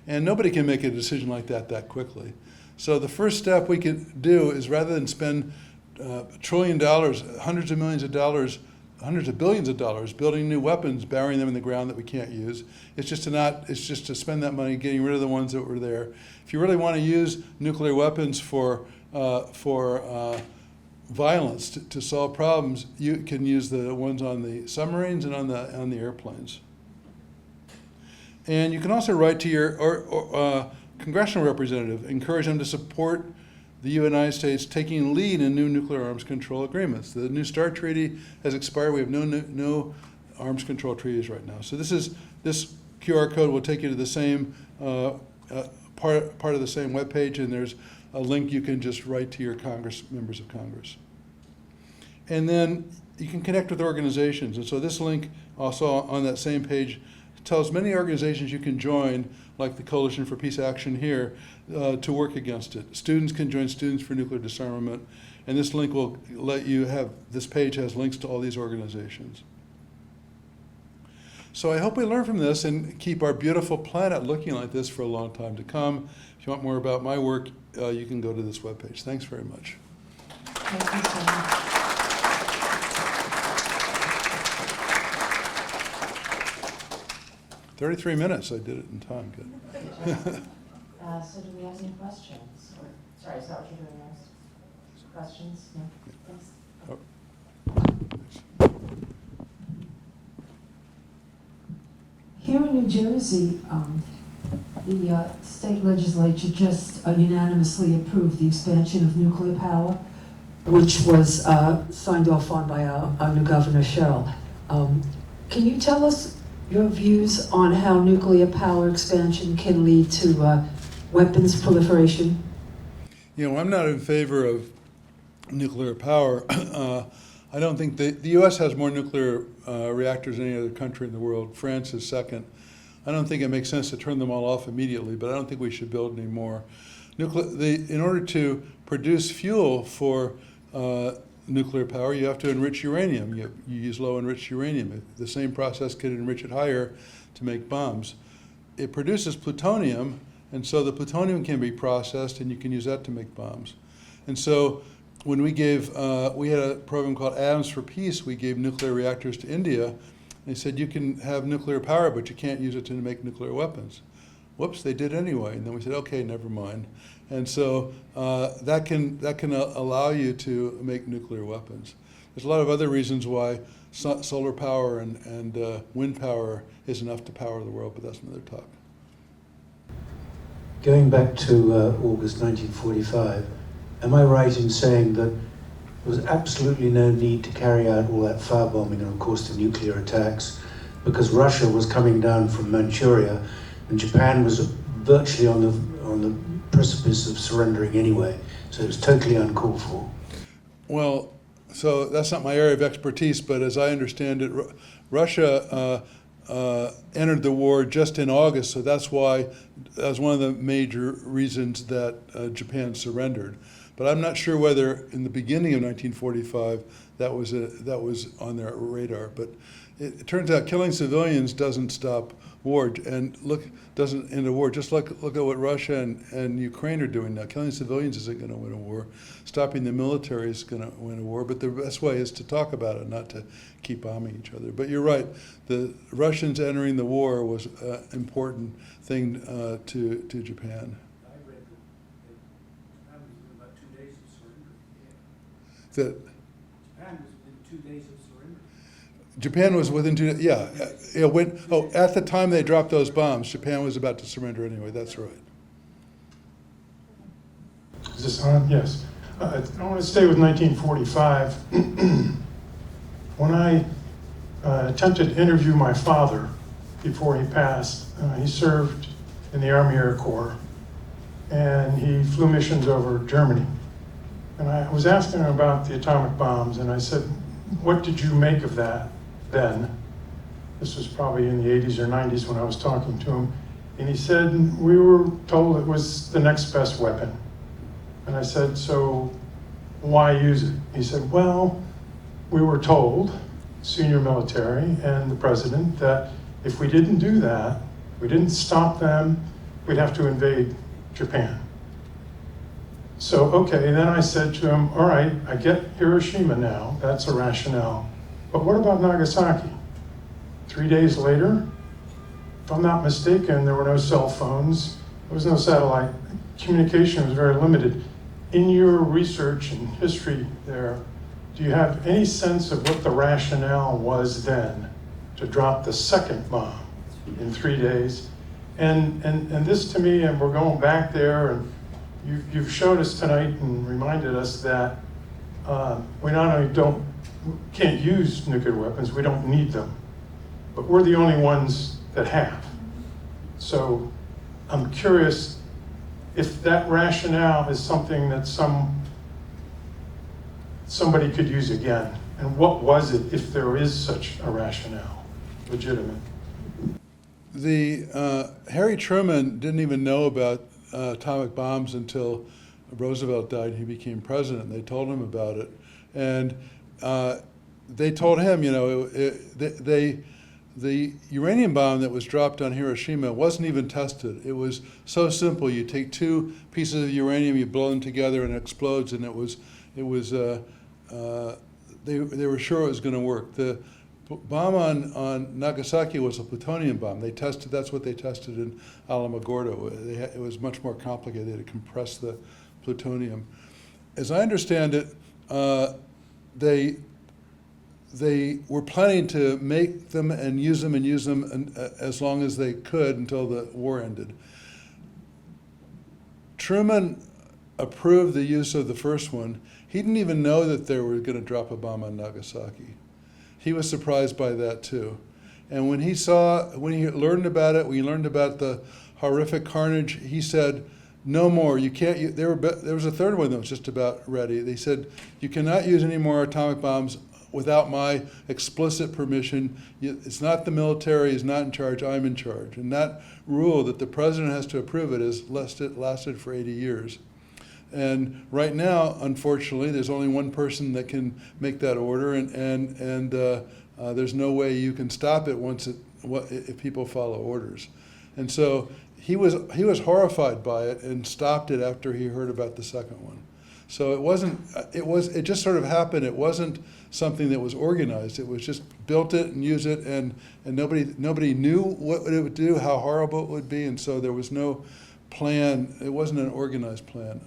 And nobody can make a decision like that quickly. So the first step we can do is, rather than spend $1 trillion, hundreds of millions of dollars, hundreds of billions of dollars building new weapons, burying them in the ground that we can't use, it's just to spend that money getting rid of the ones that were there. If you really want to use nuclear weapons for violence to solve problems, you can use the ones on the submarines and on the airplanes. And you can also write to your congressional representative, encourage them to support the United States taking lead in new nuclear arms control agreements. The New START treaty has expired. We have no arms control treaties right now. So this QR code will take you to the same part of the same webpage, and there's a link you can just write to your members of Congress. And then you can connect with organizations. And so this link also on that same page tells many organizations you can join, like the Coalition for Peace Action here, to work against it. Students can join Students for Nuclear Disarmament, and this link will let you have, this page has links to all these organizations. So I hope we learn from this and keep our beautiful planet looking like this for a long time to come. If you want more about my work, you can go to this webpage. Thanks very much. Thank you so much. 33 minutes, I did it in time, good. So do we have any questions? Or, sorry, is that what you're doing next? Questions? No? Thanks. Here in New Jersey, the state legislature just unanimously approved the expansion of nuclear power, which was signed off on by our new governor, Cheryl. Can you tell us your views on how nuclear power expansion can lead to weapons proliferation? You know, I'm not in favor of nuclear power. I don't think the U.S. has more nuclear reactors than any other country in the world. France is second. I don't think it makes sense to turn them all off immediately, but I don't think we should build any more. In order to produce fuel for nuclear power, you have to enrich uranium. You use low enriched uranium. The same process could enrich it higher to make bombs. It produces plutonium, and so the plutonium can be processed, and you can use that to make bombs. And so when we had a program called Atoms for Peace. We gave nuclear reactors to India. They said, you can have nuclear power, but you can't use it to make nuclear weapons. Whoops, they did anyway. And then we said, okay, never mind. And so that can allow you to make nuclear weapons. There's a lot of other reasons why solar power and wind power is enough to power the world, but that's another talk. Going back to August 1945, am I right in saying that there was absolutely no need to carry out all that firebombing and, of course, the nuclear attacks, because Russia was coming down from Manchuria and Japan was virtually on the precipice of surrendering anyway, so it was totally uncalled for? Well, So that's not my area of expertise, but as I understand it, Russia entered the war just in August, so that was one of the major reasons that Japan surrendered. But I'm not sure whether in the beginning of 1945 that was on their radar. But it turns out killing civilians doesn't stop war, and doesn't end a war. Just look at what Russia and Ukraine are doing now. Killing civilians isn't going to win a war. Stopping the military is going to win a war. But the best way is to talk about it, not to keep bombing each other. But you're right. The Russians entering the war was an important thing to Japan. That Japan was within 2 days. Yeah. At the time they dropped those bombs, Japan was about to surrender anyway. That's right. Is this on? Yes. I want to stay with 1945. When I attempted to interview my father before he passed, he served in the Army Air Corps, and he flew missions over Germany. And I was asking him about the atomic bombs, and I said, what did you make of that then? This was probably in the 80s or 90s when I was talking to him. And he said, we were told it was the next best weapon. And I said, so why use it? He said, well, we were told, senior military and the president, that if we didn't do that, we didn't stop them, we'd have to invade Japan. So, okay, then I said to him, all right, I get Hiroshima now, that's a rationale. But what about Nagasaki? 3 days later, if I'm not mistaken, there were no cell phones, there was no satellite, communication was very limited. In your research and history there, do you have any sense of what the rationale was then to drop the second bomb in 3 days? And this to me, and we're going back there, and you've showed us tonight and reminded us that we not only can't use nuclear weapons, we don't need them. but we're the only ones that have. So I'm curious if that rationale is something that somebody could use again. And what was it, if there is such a rationale, legitimate? Harry Truman didn't even know about atomic bombs until Roosevelt died and he became president. They told him about it. And they told him, you know, the uranium bomb that was dropped on Hiroshima wasn't even tested. It was so simple. You take two pieces of uranium, you blow them together, and it explodes. And they were sure it was going to work. The bomb on Nagasaki was a plutonium bomb. That's what they tested in Alamogordo. It was much more complicated. They had to compress the plutonium. As I understand it, they were planning to make them and use them as long as they could until the war ended. Truman approved the use of the first one. He didn't even know that they were going to drop a bomb on Nagasaki. He was surprised by that too. And when he learned about it, we learned about the horrific carnage, he said, no more, you can't, there was a third one that was just about ready. They said, you cannot use any more atomic bombs without my explicit permission. It's not the military is not in charge, I'm in charge. And that rule that the president has to approve it has lasted for 80 years. And right now, unfortunately, there's only one person that can make that order, and there's no way you can stop it if people follow orders. And so he was horrified by it and stopped it after he heard about the second one. So it just sort of happened. It wasn't something that was organized. It was just built it and used it, and nobody knew what it would do, how horrible it would be, and so there was no plan. It wasn't an organized plan.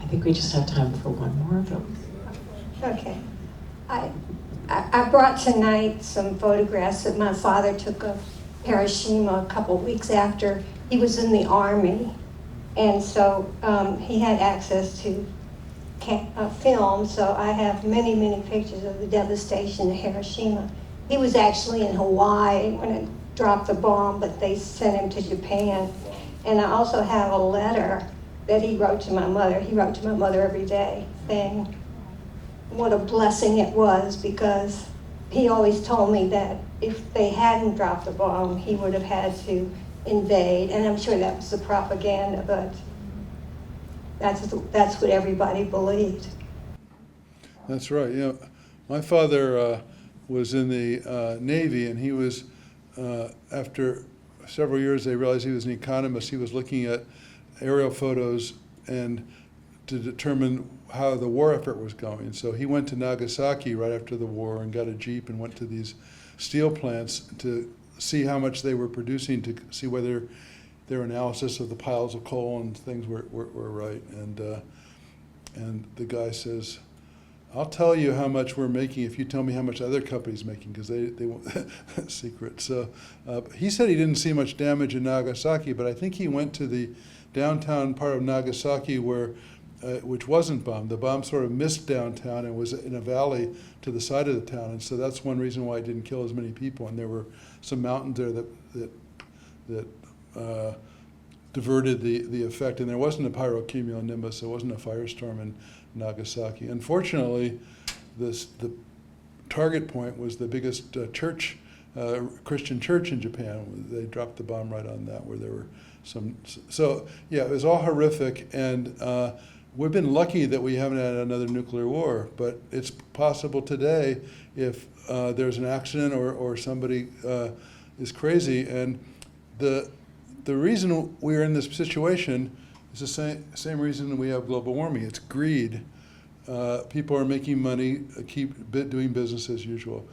I think we just have time for one more of them. Okay. I brought tonight some photographs that my father took of Hiroshima a couple weeks after he was in the Army. And so he had access to film, so I have many, many pictures of the devastation of Hiroshima. He was actually in Hawaii when it dropped the bomb, but they sent him to Japan. And I also have a letter that he wrote to my mother. He wrote to my mother every day saying what a blessing it was, because he always told me that if they hadn't dropped the bomb, he would have had to invade. And I'm sure that was the propaganda, but that's what everybody believed. That's right. You know, my father was in the Navy, and he was, after several years, they realized he was an economist. He was looking at aerial photos and to determine how the war effort was going. So he went to Nagasaki right after the war and got a Jeep and went to these steel plants to see how much they were producing, to see whether their analysis of the piles of coal and things were right. And the guy says, I'll tell you how much we're making if you tell me how much other companies making, because they want that secret. So he said he didn't see much damage in Nagasaki, but I think he went to the downtown part of Nagasaki which wasn't bombed. The bomb sort of missed downtown and was in a valley to the side of the town, and so that's one reason why it didn't kill as many people. And there were some mountains there that diverted the effect, and there wasn't a pyrocumulonimbus, there wasn't a firestorm in Nagasaki. Unfortunately, the target point was the biggest church, Christian church in Japan. They dropped the bomb right on that, where there were some. So yeah, it was all horrific, and we've been lucky that we haven't had another nuclear war. But it's possible today if there's an accident or somebody is crazy. And the reason we're in this situation is the same reason we have global warming. It's greed. People are making money, keep doing business as usual.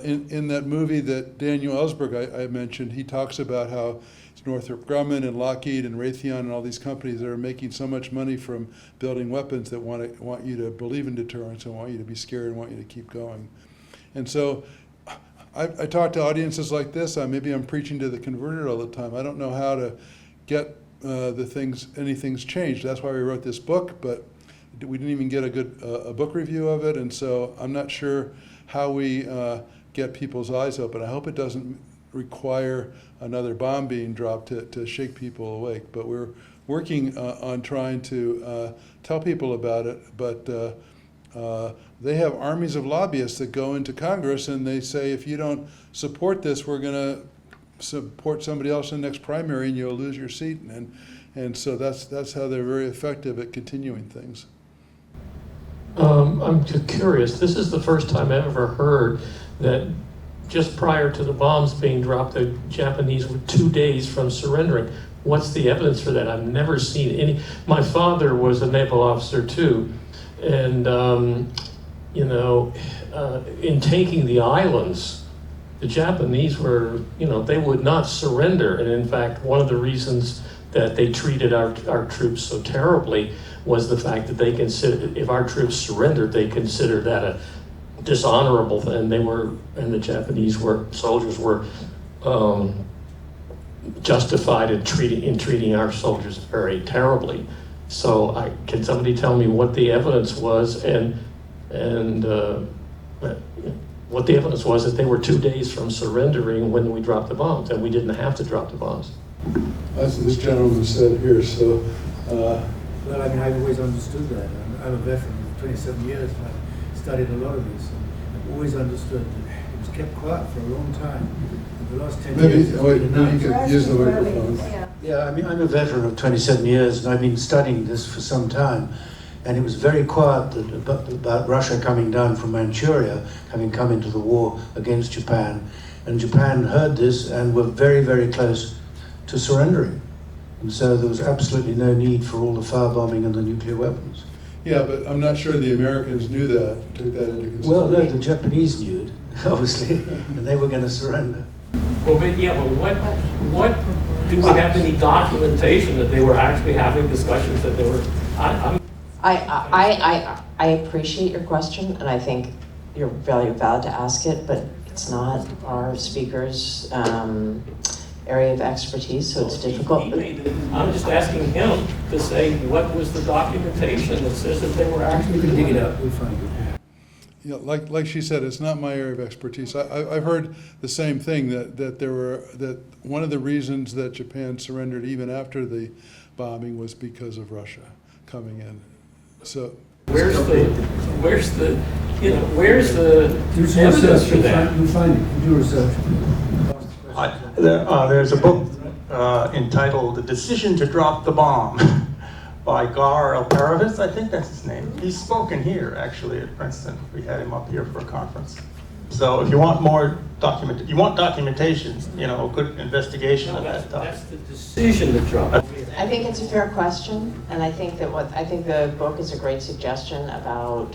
In that movie that Daniel Ellsberg I mentioned, he talks about how it's Northrop Grumman and Lockheed and Raytheon and all these companies that are making so much money from building weapons that want you to believe in deterrence and want you to be scared and want you to keep going. And so I talk to audiences like this. Maybe I'm preaching to the converted all the time. I don't know how to get anything's changed. That's why we wrote this book, but we didn't even get a book review of it, and so I'm not sure how we get people's eyes open. I hope it doesn't require another bomb being dropped to shake people awake. But we're working on trying to tell people about it. But they have armies of lobbyists that go into Congress and they say, if you don't support this, we're going to support somebody else in the next primary and you'll lose your seat. And so that's how they're very effective at continuing things. I'm just curious. This is the first time I've ever heard that just prior to the bombs being dropped, the Japanese were 2 days from surrendering. What's the evidence for that? I've never seen any. My father was a naval officer too, and in taking the islands, the Japanese were, they would not surrender. And in fact, one of the reasons that they treated our troops so terribly was the fact that they considered, if our troops surrendered, they considered that a dishonorable thing. And the Japanese soldiers were justified in treating our soldiers very terribly. So can somebody tell me what the evidence was and what the evidence was that they were 2 days from surrendering when we dropped the bombs, and we didn't have to drop the bombs? That's what this gentleman said here. So. Well, I mean, I've always understood that. I'm a veteran of 27 years, and I've studied a lot of this. And I've always understood that it was kept quiet for a long time. In the last 10 years, it's been announced. You could use the microphone. Yeah, I mean, I'm a veteran of 27 years, and I've been studying this for some time. And it was very quiet about Russia coming down from Manchuria, having come into the war against Japan. And Japan heard this and were very, very close to surrendering. And so there was absolutely no need for all the firebombing and the nuclear weapons. Yeah, but I'm not sure the Americans knew that, took that into consideration. Well, no, the Japanese knew it, obviously, and they were going to surrender. Well, but what do we have any documentation that they were actually having discussions that they were? I appreciate your question, and I think you're very valid to ask it, but it's not our speaker's area of expertise, so it's difficult. I'm just asking him to say what was the documentation that says that they were actually. You can dig it up. We'll find it. Yeah, like she said, it's not my area of expertise. I've heard the same thing, that one of the reasons that Japan surrendered even after the bombing was because of Russia coming in. So where's the evidence for that? You find it. Do research. There's a book entitled The Decision to Drop the Bomb by Gar Alperovitz, I think that's his name. He's spoken here, actually, at Princeton. We had him up here for a conference. So if you want more documentation, good investigation of that stuff. That's the decision to drop. I think it's a fair question, and I think the book is a great suggestion about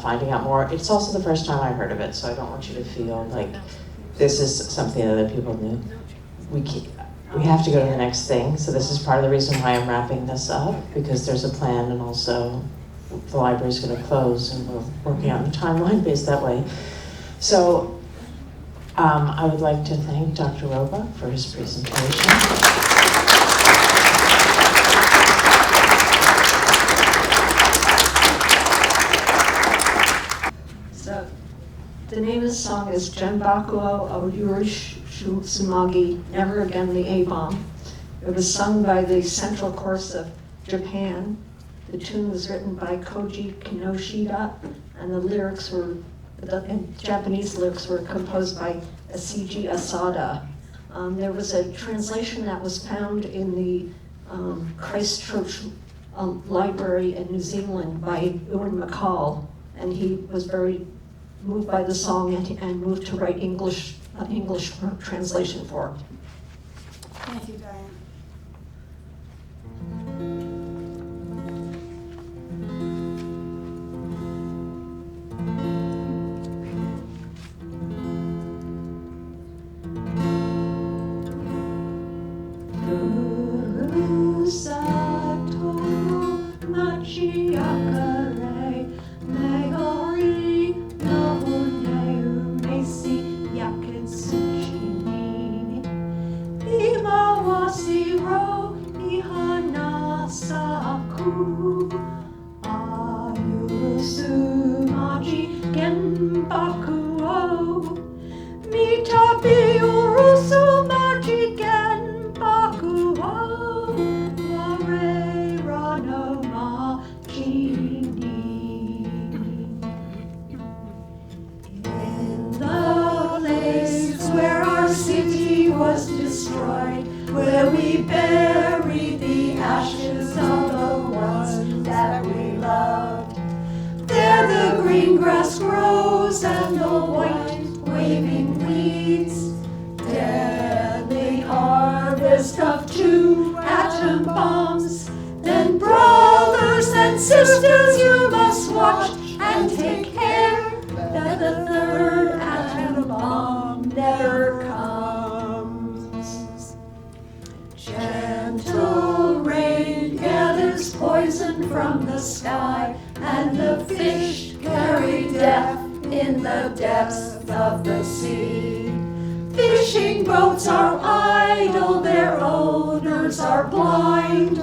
finding out more. It's also the first time I heard of it, so I don't want you to feel like this is something that other people knew. We have to go to the next thing, so this is part of the reason why I'm wrapping this up, because there's a plan, and also the library's going to close, and we're working on the timeline based that way. So I would like to thank Dr. Roba for his presentation. So, the name of the song is Genbakuo o Yurushu Sumagi, Never Again the A-Bomb. It was sung by the Central Chorus of Japan. The tune was written by Koji Kinoshita, and the Japanese lyrics were composed by Asiji Asada. There was a translation that was found in the Christchurch Library in New Zealand by Ewan McCall, and he was very moved by the song and moved to write an English translation for it. Thank you, Diane. grass grows and the white waving weeds. Deadly harvest of 2 atom bombs. Then brothers and sisters, you must watch and take care that the 3rd atom bomb never comes. Gentle rain gathers poison from the sky, and the fish carry death in the depths of the sea. Fishing boats are idle, their owners are blind.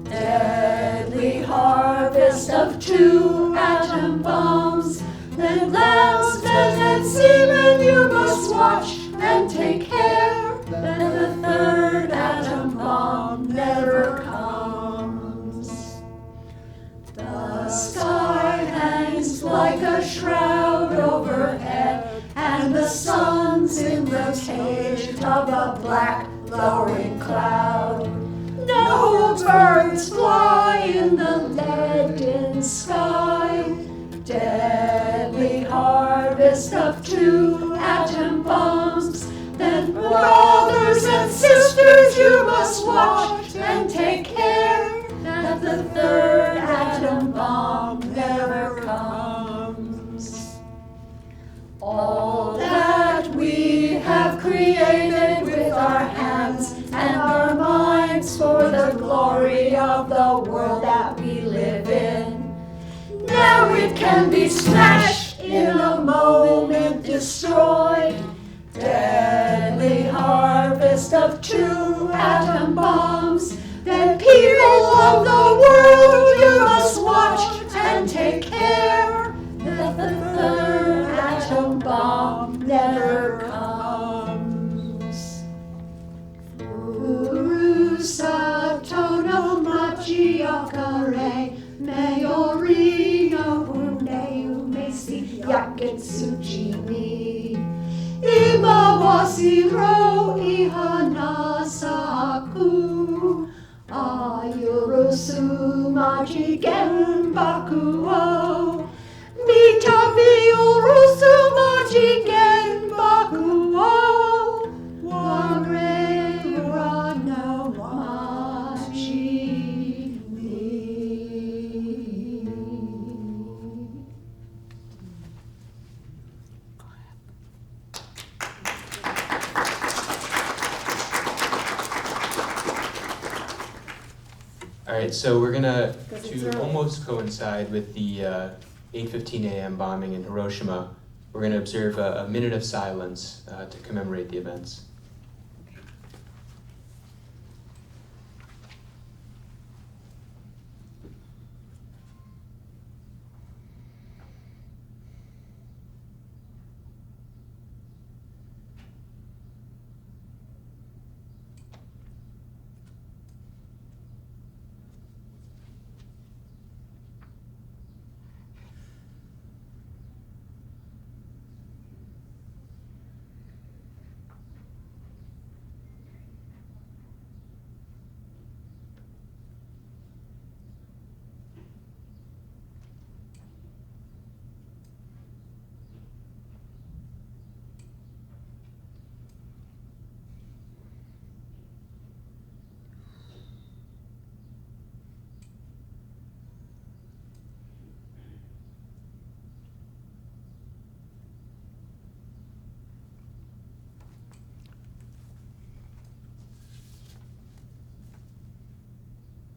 Deadly harvest of 2 atom bombs. Then landsmen and seamen, you must watch and take care that the 3rd atom bomb never comes. The sky hangs like a shroud overhead, and the sun's in the cage of a black lowering cloud. No birds fly in the leaden sky. Deadly harvest of 2 atom bombs. Then brothers and sisters, you must watch and take care that the 3rd atom bomb never comes. All that we have created with our hands and our minds for the glory of the world that we live in, now it can be smashed in a moment, destroyed. Deadly harvest of 2 atom bombs. Then people of the world, you must watch and take care that the 3rd atom bomb never comes. Furusa tono machi akare, meori no huneu mesi yaketsuchi ni. Imawasi ro ihanasaku, ayurusu machi genbaku o. Mitabi urusu machi genbaku o. Ware rano machi ni. All right, so we're gonna, to almost coincide with the 8:15 a.m. bombing in Hiroshima, we're gonna observe a minute of silence to commemorate the events.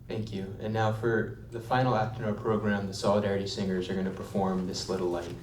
Thank you. And now for the final act in our program, the Solidarity Singers are going to perform This Little Light.